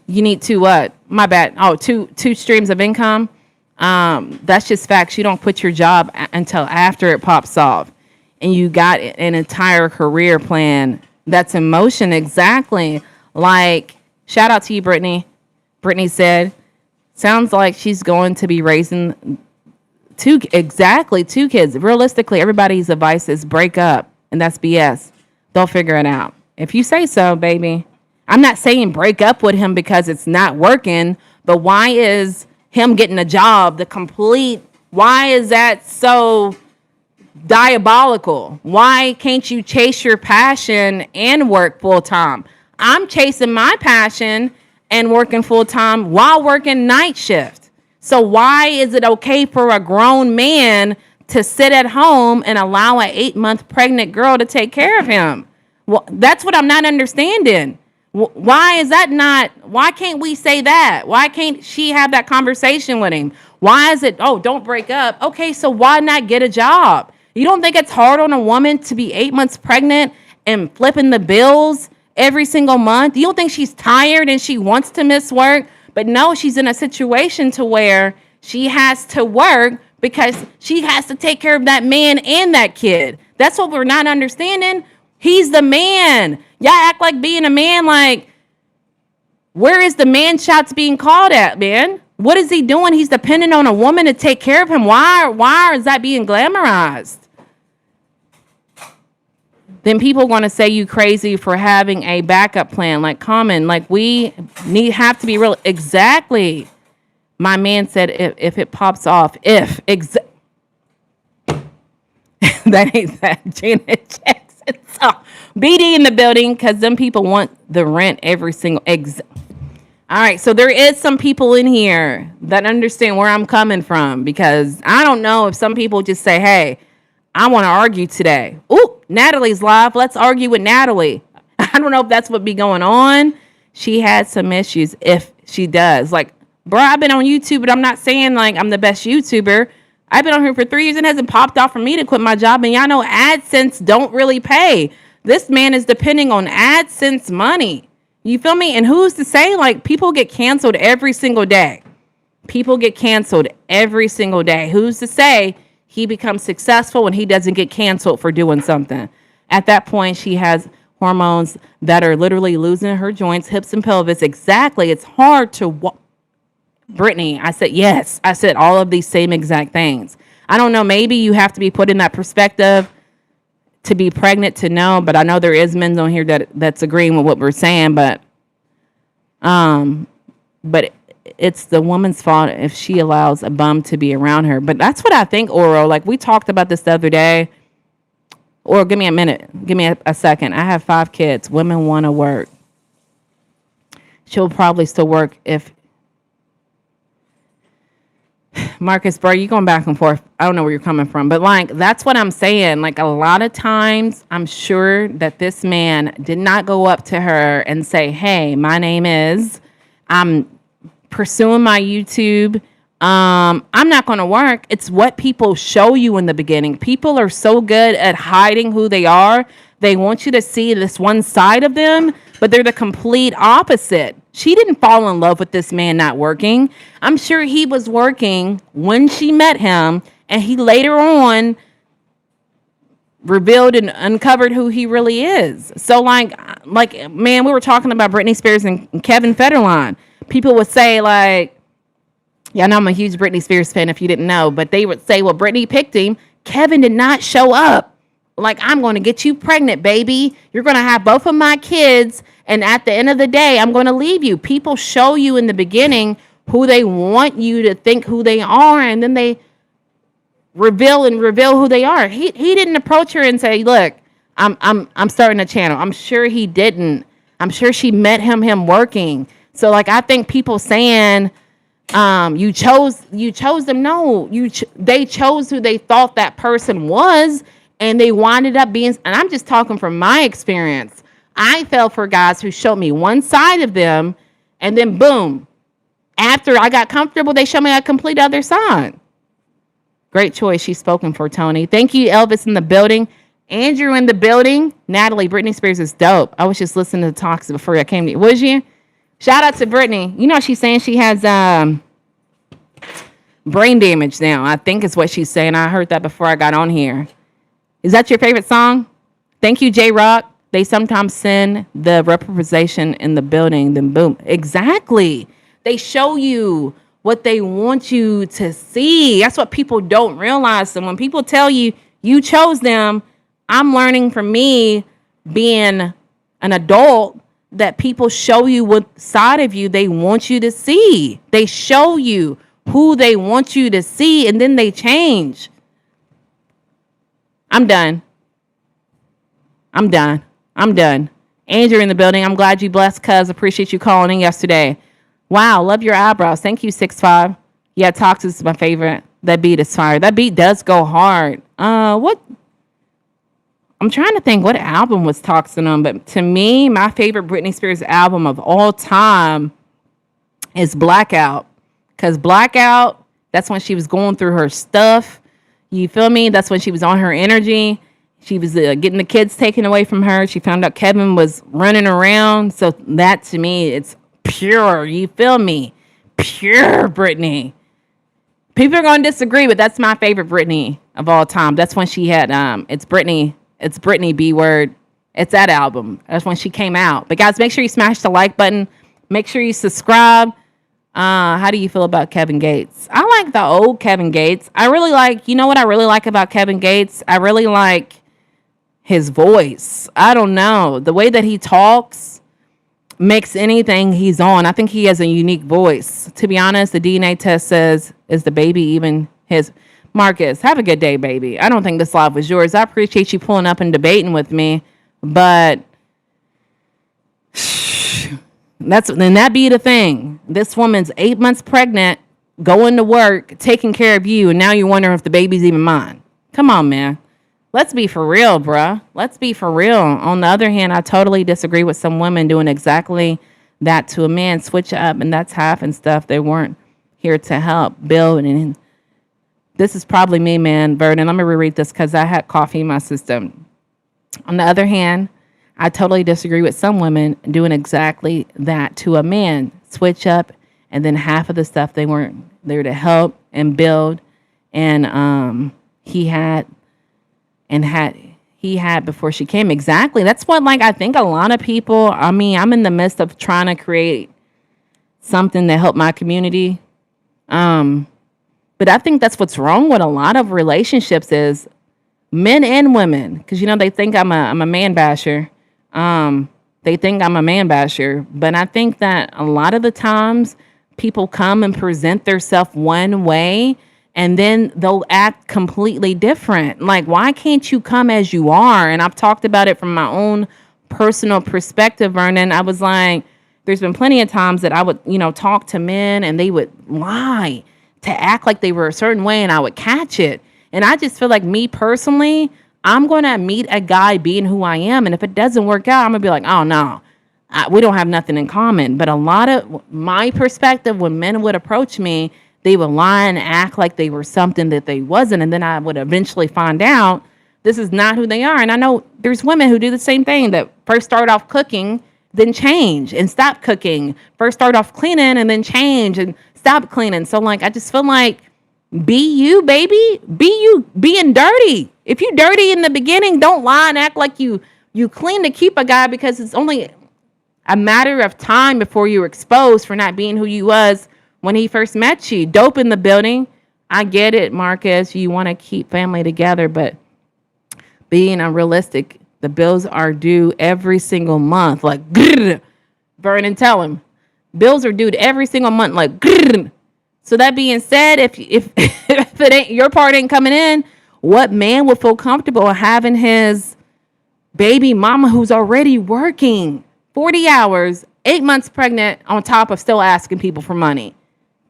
You need to what? My bad. Oh, two streams of income. That's just facts. You don't quit your job until after it pops off. And you got an entire career plan that's in motion. Exactly. Like, shout out to you, Brittany. Brittany said, sounds like she's going to be raising two kids. Realistically, everybody's advice is break up, and that's BS. They'll figure it out. If you say so, baby. I'm not saying break up with him because it's not working, but why is him getting a job why is that so diabolical? Why can't you chase your passion and work full time? I'm chasing my passion and working full time while working night shift. So why is it okay for a grown man to sit at home and allow an 8-month pregnant girl to take care of him? Well, that's what I'm not understanding. Why is that not? Why can't we say that? Why can't she have that conversation with him? Why is it, oh, don't break up? Okay, so why not get a job? You don't think it's hard on a woman to be 8 months pregnant and flipping the bills every single month? You don't think she's tired and she wants to miss work? But no, she's in a situation to where she has to work because she has to take care of that man and that kid. That's what we're not understanding. He's the man. Y'all act like being a man, like, where is the man shots being called at, man? What is he doing? He's dependent on a woman to take care of him. Why is that being glamorized? Then people going to say you crazy for having a backup plan. Like, Common, like, we have to be real. Exactly. My man said if it pops off, that ain't that, Janet Jackson. So, BD in the building, because them people want the rent every single All right, so there is some people in here that understand where I'm coming from, because I don't know if some people just say, hey, I want to argue today. Ooh, Natalie's live. Let's argue with Natalie. I don't know if that's what be going on. She had some issues if she does. Like, bro, I've been on YouTube, but I'm not saying like I'm the best YouTuber. I've been on here for 3 years and it hasn't popped off for me to quit my job. And y'all know AdSense don't really pay. This man is depending on AdSense money. You feel me? And who's to say, like, people get canceled every single day. People get canceled every single day. Who's to say he becomes successful when he doesn't get canceled for doing something? At that point, she has hormones that are literally losing her joints, hips, and pelvis. Exactly. It's hard to walk. Brittany, I said, yes. I said all of these same exact things. I don't know. Maybe you have to be put in that perspective to be pregnant to know, but I know there is men on here that's agreeing with what we're saying, but it's the woman's fault if she allows a bum to be around her. But that's what I think, Oro. Like, we talked about this the other day. Or give me a minute. Give me a second. I have 5 kids. Women want to work. She'll probably still work if... Marcus, bro, you going back and forth. I don't know where you're coming from. But, like, that's what I'm saying. Like, a lot of times, I'm sure that this man did not go up to her and say, hey, my name is... I'm pursuing my YouTube. I'm not going to work. It's what people show you in the beginning. People are so good at hiding who they are. They want you to see this one side of them, but they're the complete opposite. She didn't fall in love with this man not working. I'm sure he was working when she met him, and he later on revealed and uncovered who he really is. So, like, man, we were talking about Britney Spears and Kevin Federline. People would say, like, yeah, I know I'm a huge Britney Spears fan if you didn't know, but they would say, well, Britney picked him. Kevin did not show up. Like, I'm going to get you pregnant, baby. You're going to have both of my kids, and at the end of the day, I'm going to leave you. People show you in the beginning who they want you to think who they are, and then they reveal who they are. He didn't approach her and say, look, I'm starting a channel. I'm sure he didn't. I'm sure she met him working. So, like, I think people saying You chose them. No, they chose who they thought that person was, and they winded up being. And I'm just talking from my experience. I fell for guys who showed me one side of them, and then boom, after I got comfortable, they showed me a complete other side. Great choice. She's spoken for Tony. Thank you, Elvis in the building. Andrew in the building. Natalie, Britney Spears is dope. I was just listening to the talks before I came to you. Was you? Shout out to Britney. You know, she's saying she has brain damage now. I think is what she's saying. I heard that before I got on here. Is that your favorite song? Thank you, J Rock. They sometimes send the representation in the building, then boom. Exactly. They show you what they want you to see. That's what people don't realize. And when people tell you you chose them, I'm learning from me being an adult that people show you what side of you they want you to see. They show you who they want you to see, and then they change. I'm done. Andrew in the building. I'm glad you blessed, cuz. Appreciate you calling in yesterday. Wow, love your eyebrows. Thank you, 6'5". Yeah, Toxic is my favorite. That beat is fire. That beat does go hard. What? I'm trying to think what album was Toxic on, but to me, my favorite Britney Spears album of all time is Blackout. Because Blackout, that's when she was going through her stuff. You feel me? That's when she was on her energy. She was getting the kids taken away from her. She found out Kevin was running around. So that to me, it's pure. You feel me? Pure Britney. People are going to disagree, but that's my favorite Britney of all time. That's when she had, it's Britney B Word. It's that album. That's when she came out. But guys, make sure you smash the like button. Make sure you subscribe. How do you feel about Kevin Gates? I like the old Kevin Gates. I really like, you know what I really like about Kevin Gates? I really like his voice. I don't know. The way that he talks makes anything he's on. I think he has a unique voice. To be honest, the DNA test says, is the baby even his? Marcus, have a good day, baby. I don't think this live was yours. I appreciate you pulling up and debating with me, but that be the thing. This woman's 8 months pregnant, going to work, taking care of you, and now you're wondering if the baby's even mine. Come on, man. Let's be for real, bruh. Let's be for real. On the other hand, I totally disagree with some women doing exactly that to a man. Switch up, and that's half and stuff. They weren't here to help build. And this is probably me, man, Vernon. Let me reread this because I had coffee in my system. On the other hand, I totally disagree with some women doing exactly that to a man. Switch up, and then half of the stuff they weren't there to help and build. And he had before she came. Exactly. That's what, like, I think a lot of people, I mean, I'm in the midst of trying to create something to help my community. But I think that's what's wrong with a lot of relationships is men and women. Because, you know, they think I'm a man basher. They think I'm a man basher. But I think that a lot of the times people come and present themselves one way and then they'll act completely different. Like, why can't you come as you are? And I've talked about it from my own personal perspective, Vernon. I was like, there's been plenty of times that I would, you know, talk to men and they would lie to act like they were a certain way and I would catch it. And I just feel like me personally, I'm going to meet a guy being who I am. And if it doesn't work out, I'm going to be like, oh, no, we don't have nothing in common. But a lot of my perspective, when men would approach me, they would lie and act like they were something that they wasn't. And then I would eventually find out this is not who they are. And I know there's women who do the same thing, that first start off cooking, then change and stop cooking. First start off cleaning and then change and stop cleaning. So, like, I just feel like, be you, baby. Be you being dirty. If you dirty in the beginning, don't lie and act like you clean to keep a guy, because it's only a matter of time before you're exposed for not being who you was when he first met you. Dope in the building. I get it, Marcus. You want to keep family together, but being unrealistic, the bills are due every single month. Like, grrr. Vernon, tell him. Bills are due every single month. Like, grrr. So that being said, if if it ain't, your part ain't coming in, what man would feel comfortable having his baby mama who's already working 40 hours, 8 months pregnant, on top of still asking people for money?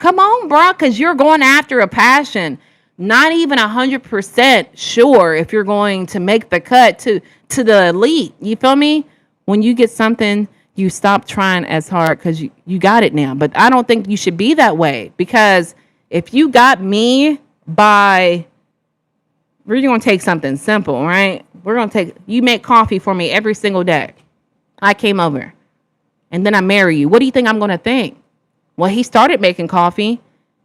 Come on, bro, because you're going after a passion. Not even 100% sure if you're going to make the cut to the elite. You feel me? When you get something, you stop trying as hard because you got it now. But I don't think you should be that way, because if you got me by, we're going to take something simple, right? You make coffee for me every single day. I came over and then I marry you. What do you think I'm going to think? Well, he started making coffee.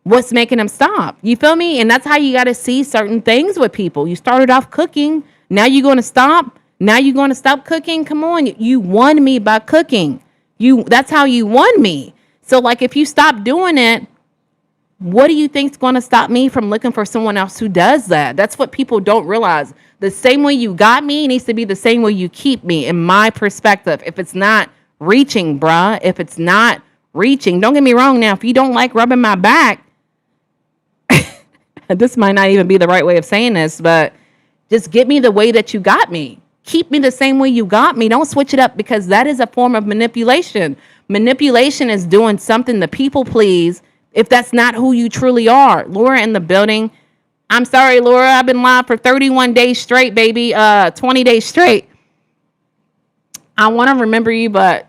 What's making him stop? You feel me? And that's how you got to see certain things with people. You started off cooking. Now you're going to stop. Now you're going to stop cooking. Come on. You won me by cooking. That's how you won me. So like, if you stop doing it, what do you think's going to stop me from looking for someone else who does that? That's what people don't realize. The same way you got me needs to be the same way you keep me, in my perspective. If it's not reaching, bruh, if it's not reaching, don't get me wrong. Now, if you don't like rubbing my back, this might not even be the right way of saying this, but just get me the way that you got me. Keep me the same way you got me. Don't switch it up, because that is a form of manipulation. Manipulation is doing something to people please if that's not who you truly are. Laura in the building. I'm sorry, Laura. I've been live for 31 days straight, baby. 20 days straight. I want to remember you, but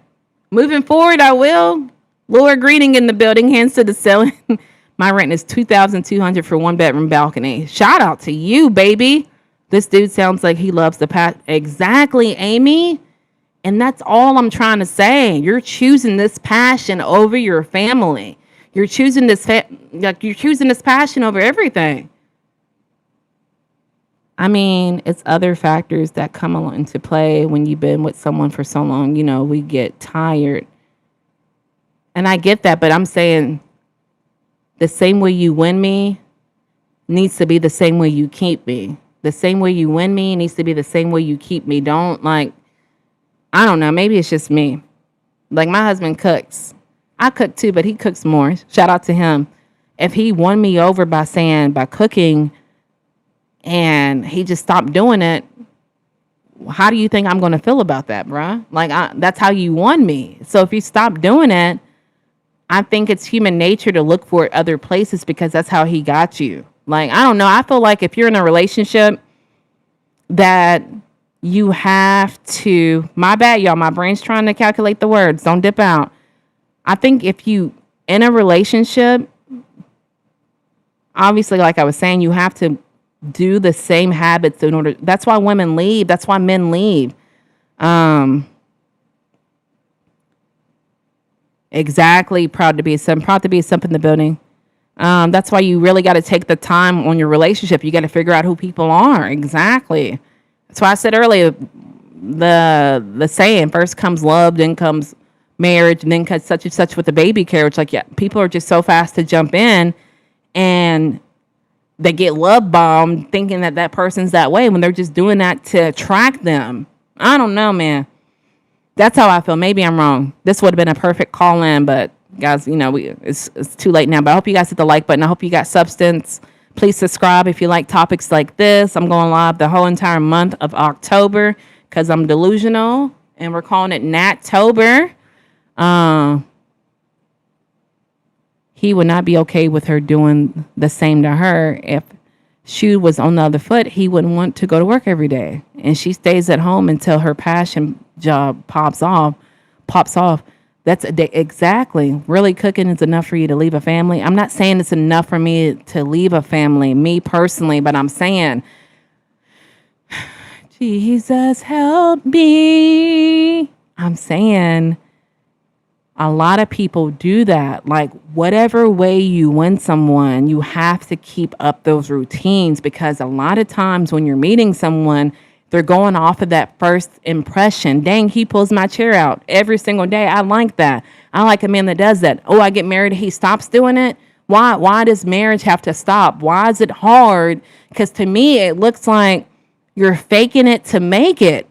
moving forward, I will. Laura Greening in the building. Hands to the ceiling. My rent is $2,200 for 1-bedroom balcony. Shout out to you, baby. This dude sounds like he loves the past. Exactly, Amy. And that's all I'm trying to say. You're choosing this passion over your family. You're choosing you're choosing this passion over everything. I mean, it's other factors that come into play when you've been with someone for so long. You know, we get tired. And I get that, but I'm saying the same way you win me needs to be the same way you keep me. The same way you win me needs to be the same way you keep me. Don't, like, I don't know. Maybe it's just me. Like, my husband cooks. I cook too, but he cooks more. Shout out to him. If he won me over by cooking, and he just stopped doing it, how do you think I'm going to feel about that, bruh? Like, that's how you won me. So if you stop doing it, I think it's human nature to look for other places, because that's how he got you. Like, I don't know. I feel like if you're in a relationship that you have to, my bad, y'all, my brain's trying to calculate the words. Don't dip out. I think if you in a relationship, obviously, like I was saying, you have to do the same habits in order. That's why women leave. That's why men leave. Exactly. Proud to be something in the building. That's why you really got to take the time on your relationship. You got to figure out who people are. Exactly. That's why I said earlier, the saying, first comes love, then comes marriage, and then comes such and such with the baby carriage. Like, yeah, people are just so fast to jump in, and they get love bombed thinking that person's that way when they're just doing that to attract them. I don't know, man. That's how I feel. Maybe I'm wrong. This would have been a perfect call in, but guys, you know, it's too late now. But I hope you guys hit the like button. I hope you got substance. Please subscribe if you like topics like this. I'm going live the whole entire month of October because I'm delusional, and we're calling it Nattober. He would not be okay with her doing the same to her. If shoe was on the other foot, he wouldn't want to go to work every day. And she stays at home until her passion job pops off. That's exactly. Really, cooking is enough for you to leave a family. I'm not saying it's enough for me to leave a family, me personally, but I'm saying, Jesus, help me. I'm saying a lot of people do that. Like, whatever way you win someone, you have to keep up those routines, because a lot of times when you're meeting someone, they're going off of that first impression. Dang, he pulls my chair out every single day. I like that. I like a man that does that. Oh, I get married, he stops doing it. Why does marriage have to stop? Why is it hard? Because to me, it looks like you're faking it to make it.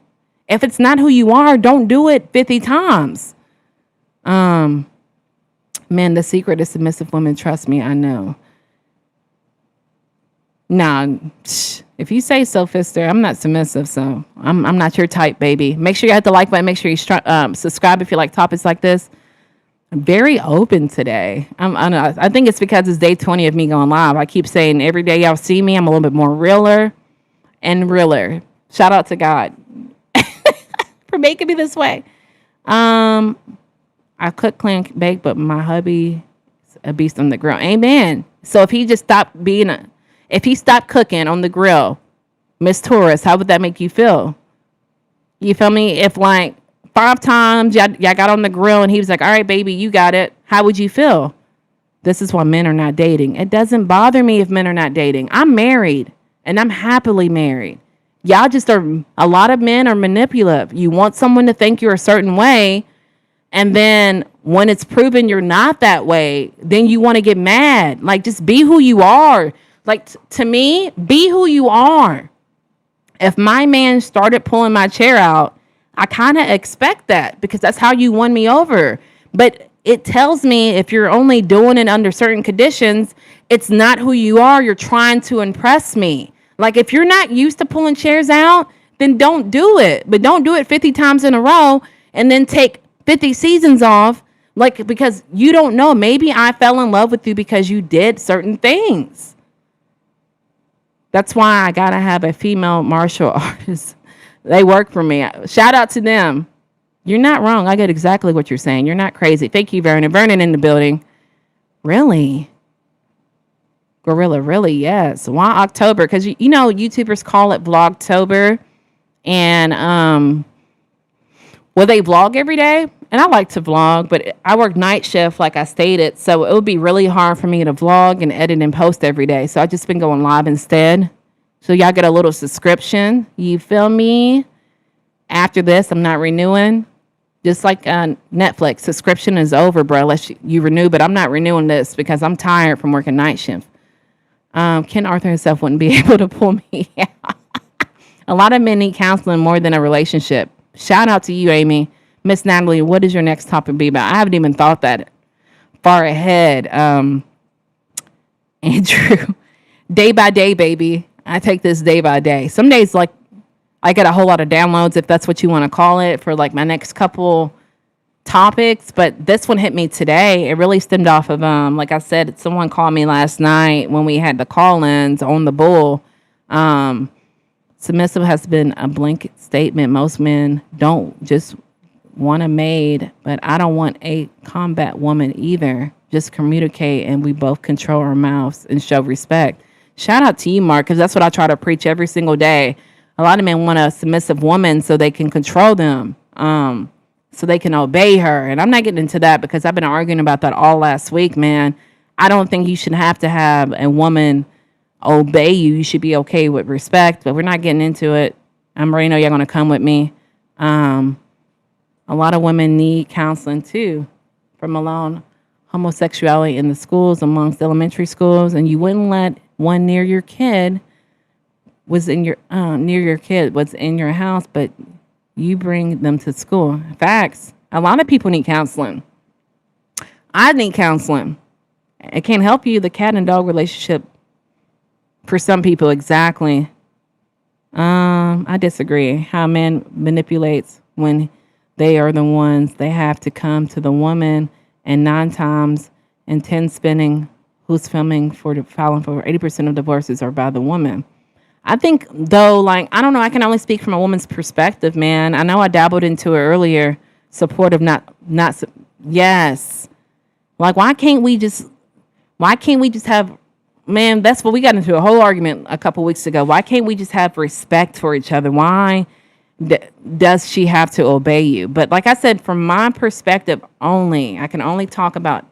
If it's not who you are, don't do it 50 times. Man, the secret is submissive women. Trust me, I know. Nah, if you say so, Fister, I'm not submissive, so I'm not your type, baby. Make sure you hit the like button. Make sure you subscribe if you like topics like this. very open today. I think it's because it's day 20 of me going live. I keep saying every day y'all see me, I'm a little bit more realer and realer. Shout out to God for making me this way. I cook, clean, bake, but my hubby is a beast on the grill. Amen. So if he just stopped if he stopped cooking on the grill, Miss Taurus, how would that make you feel? You feel me? If like 5 times y'all got on the grill and he was like, all right, baby, you got it. How would you feel? This is why men are not dating. It doesn't bother me if men are not dating. I'm married and I'm happily married. Y'all just are, a lot of men are manipulative. You want someone to think you're a certain way. And then when it's proven you're not that way, then you want to get mad. Like, just be who you are. Like, to me, be who you are. If my man started pulling my chair out, I kind of expect that because that's how you won me over. But it tells me if you're only doing it under certain conditions, it's not who you are. You're trying to impress me. Like, if you're not used to pulling chairs out, then don't do it. But don't do it 50 times in a row and then take 50 seasons off. Like, because you don't know. Maybe I fell in love with you because you did certain things. That's why I got to have a female martial artist. They work for me. Shout out to them. You're not wrong. I get exactly what you're saying. You're not crazy. Thank you, Vernon. Vernon in the building. Really? Gorilla, really? Yes. Why October? Because, you know, YouTubers call it Vlogtober. And, well, they vlog every day. And I like to vlog, but I work night shift, like I stated. So it would be really hard for me to vlog and edit and post every day. So I've just been going live instead. So y'all get a little subscription. You feel me? After this, I'm not renewing. Just like Netflix, subscription is over, bro, unless you renew. But I'm not renewing this because I'm tired from working night shift. Ken Arthur himself wouldn't be able to pull me out. A lot of men need counseling more than a relationship. Shout out to you, Amy. Miss Natalie, what is your next topic be about? I haven't even thought that far ahead. Andrew, day by day, baby. I take this day by day. Some days, like, I get a whole lot of downloads, if that's what you want to call it, for like my next couple topics. But this one hit me today. It really stemmed off of, like I said, someone called me last night when we had the call-ins on the bull. Submissive has been a blanket statement. Most men don't just want a maid, but I don't want a combat woman either. Just communicate and we both control our mouths and show respect. Shout out to you, Mark, because that's what I try to preach every single day. A lot of men want a submissive woman so they can control them, so they can obey her. And I'm not getting into that because I've been arguing about that all last week, man. I don't think you should have to have a woman obey you. You should be okay with respect, but we're not getting into it. I already know y'all going to come with me. A lot of women need counseling too, from alone homosexuality in the schools, amongst elementary schools, and you wouldn't let one near your kid was in your house, but you bring them to school. Facts. A lot of people need counseling. I need counseling. It can't help you. The cat and dog relationship, for some people, exactly. I disagree. How men manipulates when they are the ones they have to come to the woman, and 9 times in 10 spinning who's filing for 80% of divorces are by the woman. I think, though, like, I don't know, I can only speak from a woman's perspective, man. I know I dabbled into it earlier, supportive, yes. Like, why can't we just have, man, that's what we got into a whole argument a couple weeks ago. Why can't we just have respect for each other? Why does she have to obey you? But like I said, from my perspective only, I can only talk about,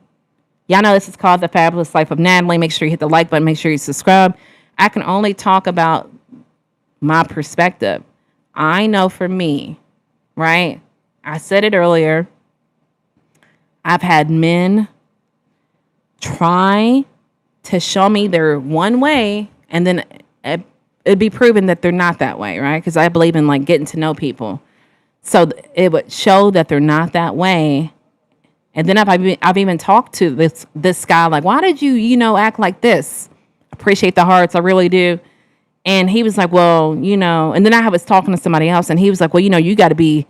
y'all know this is called The Fabulous Life of Natalie. Make sure you hit the like button. Make sure you subscribe. I can only talk about my perspective. I know for me, right? I said it earlier. I've had men try to show me they're one way, and then it'd be proven that they're not that way, right? Because I believe in, like, getting to know people. So it would show that they're not that way. And then I've even talked to this guy, like, why did you act like this? Appreciate the hearts, I really do. And he was like, well, and then I was talking to somebody else, and he was like, well, you got to be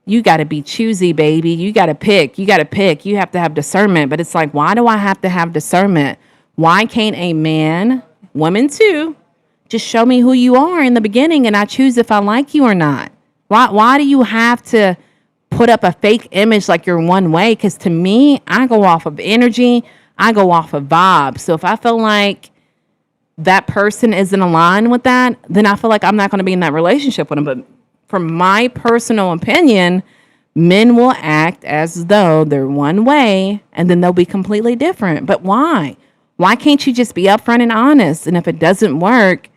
you got to be choosy, baby. You got to pick. You got to pick. You have to have discernment. But it's like, why do I have to have discernment? Why can't a man, women too, just show me who you are in the beginning and I choose if I like you or not? Why do you have to put up a fake image like you're one way? Because to me, I go off of energy. I go off of vibes. So if I feel like that person isn't aligned with that, then I feel like I'm not going to be in that relationship with them. But from my personal opinion, men will act as though they're one way and then they'll be completely different. But why? Why can't you just be upfront and honest? And if it doesn't work,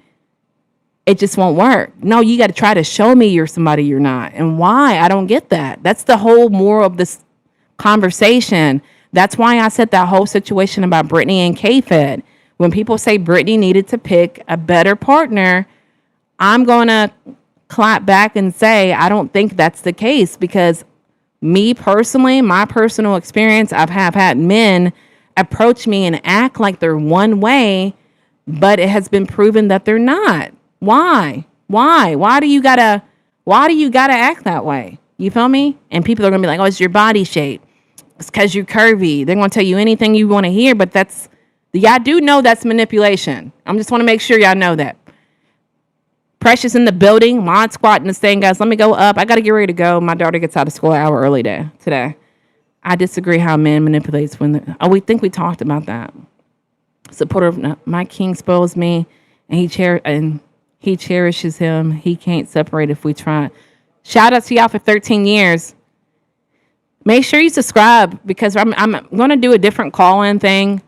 it just won't work. No, you got to try to show me you're somebody you're not. And why? I don't get that. That's the whole moral of this conversation. That's why I said that whole situation about Brittany and K-Fed. When people say Brittany needed to pick a better partner, I'm going to clap back and say I don't think that's the case, because me personally, my personal experience, I've had men approach me and act like they're one way, but it has been proven that they're not. Why? Why do you gotta act that way? You feel me? And people are gonna be like, oh, it's your body shape. It's because you're curvy. They're gonna tell you anything you want to hear, but y'all do know that's manipulation. I just want to make sure y'all know that. Precious in the building, mod squad in this thing, guys. Let me go up. I gotta get ready to go. My daughter gets out of school an hour early today. I disagree how men manipulates when. We think we talked about that. Supporter of my king spoils me, and he cherishes him. He can't separate if we try. Shout out to y'all for 13 years. Make sure you subscribe, because I'm going to do a different call-in thing.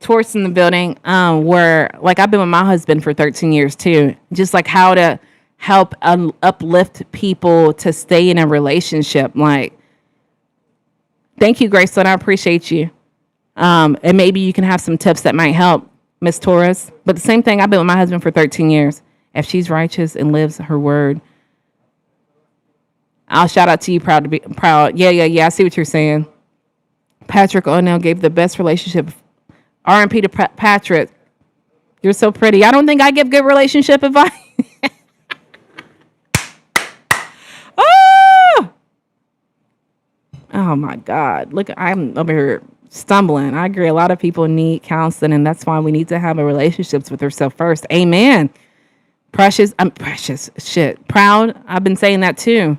Towards in the building, where like I've been with my husband for 13 years too. Just like how to help uplift people to stay in a relationship. Like, thank you, Graceland. I appreciate you. And maybe you can have some tips that might help, Miss Torres. But the same thing, I've been with my husband for 13 years. If she's righteous and lives her word, I'll shout out to you. Proud to be proud. Yeah. I see what you're saying. Patrick O'Neill gave the best relationship. R&P to Patrick. You're so pretty. I don't think I give good relationship advice. Oh my God. Look, I'm over here stumbling. I agree. A lot of people need counseling, and that's why we need to have a relationships with ourselves first. Amen. Precious. I'm precious. Shit. Proud. I've been saying that too.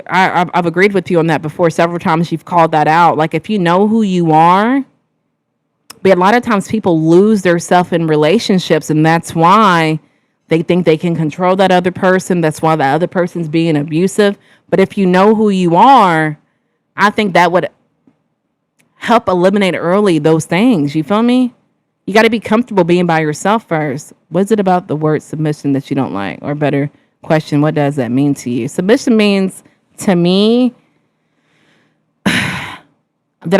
I've agreed with you on that before. Several times you've called that out. Like, if you know who you are, but a lot of times people lose their self in relationships, and that's why they think they can control that other person. That's why the other person's being abusive. But if you know who you are, I think that would help eliminate early those things. You feel me? You got to be comfortable being by yourself first. What's it about the word submission that you don't like? Or better question, what does that mean to you? Submission means, to me, that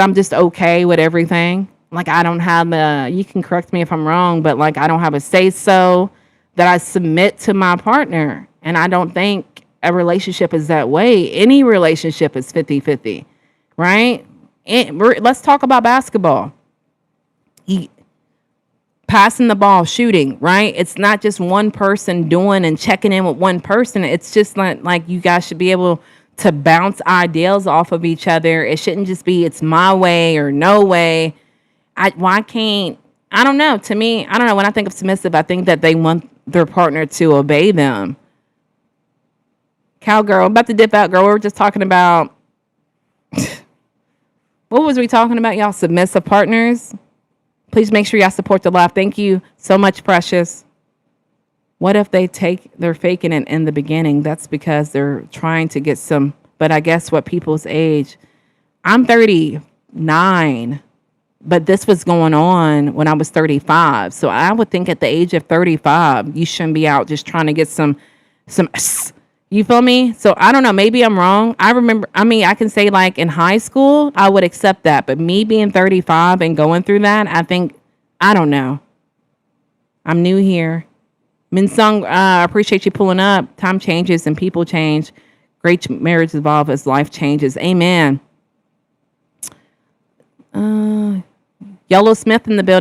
I'm just okay with everything. Like, I don't have you can correct me if I'm wrong, but like, I don't have a say so, that I submit to my partner. And I don't think a relationship is that way. Any relationship is 50-50, right? Let's talk about basketball. Passing the ball, shooting, right? It's not just one person doing and checking in with one person. It's just like you guys should be able to bounce ideals off of each other. It shouldn't just be it's my way or no way. Why can't, I don't know. To me, I don't know. When I think of submissive, I think that they want their partner to obey them. Cowgirl, I'm about to dip out, girl. We were just talking about, what was we talking about, y'all? Submissive partners. Please make sure y'all support the live. Thank you so much, Precious. What if they're faking it in the beginning? That's because they're trying to get some, but I guess what people's age. I'm 39. But this was going on when I was 35. So I would think at the age of 35, you shouldn't be out just trying to get some, you feel me? So I don't know. Maybe I'm wrong. I can say like in high school, I would accept that. But me being 35 and going through that, I don't know. I'm new here. Min Sung, I appreciate you pulling up. Time changes and people change. Great marriage evolve as life changes. Amen. Yellow Smith in the building.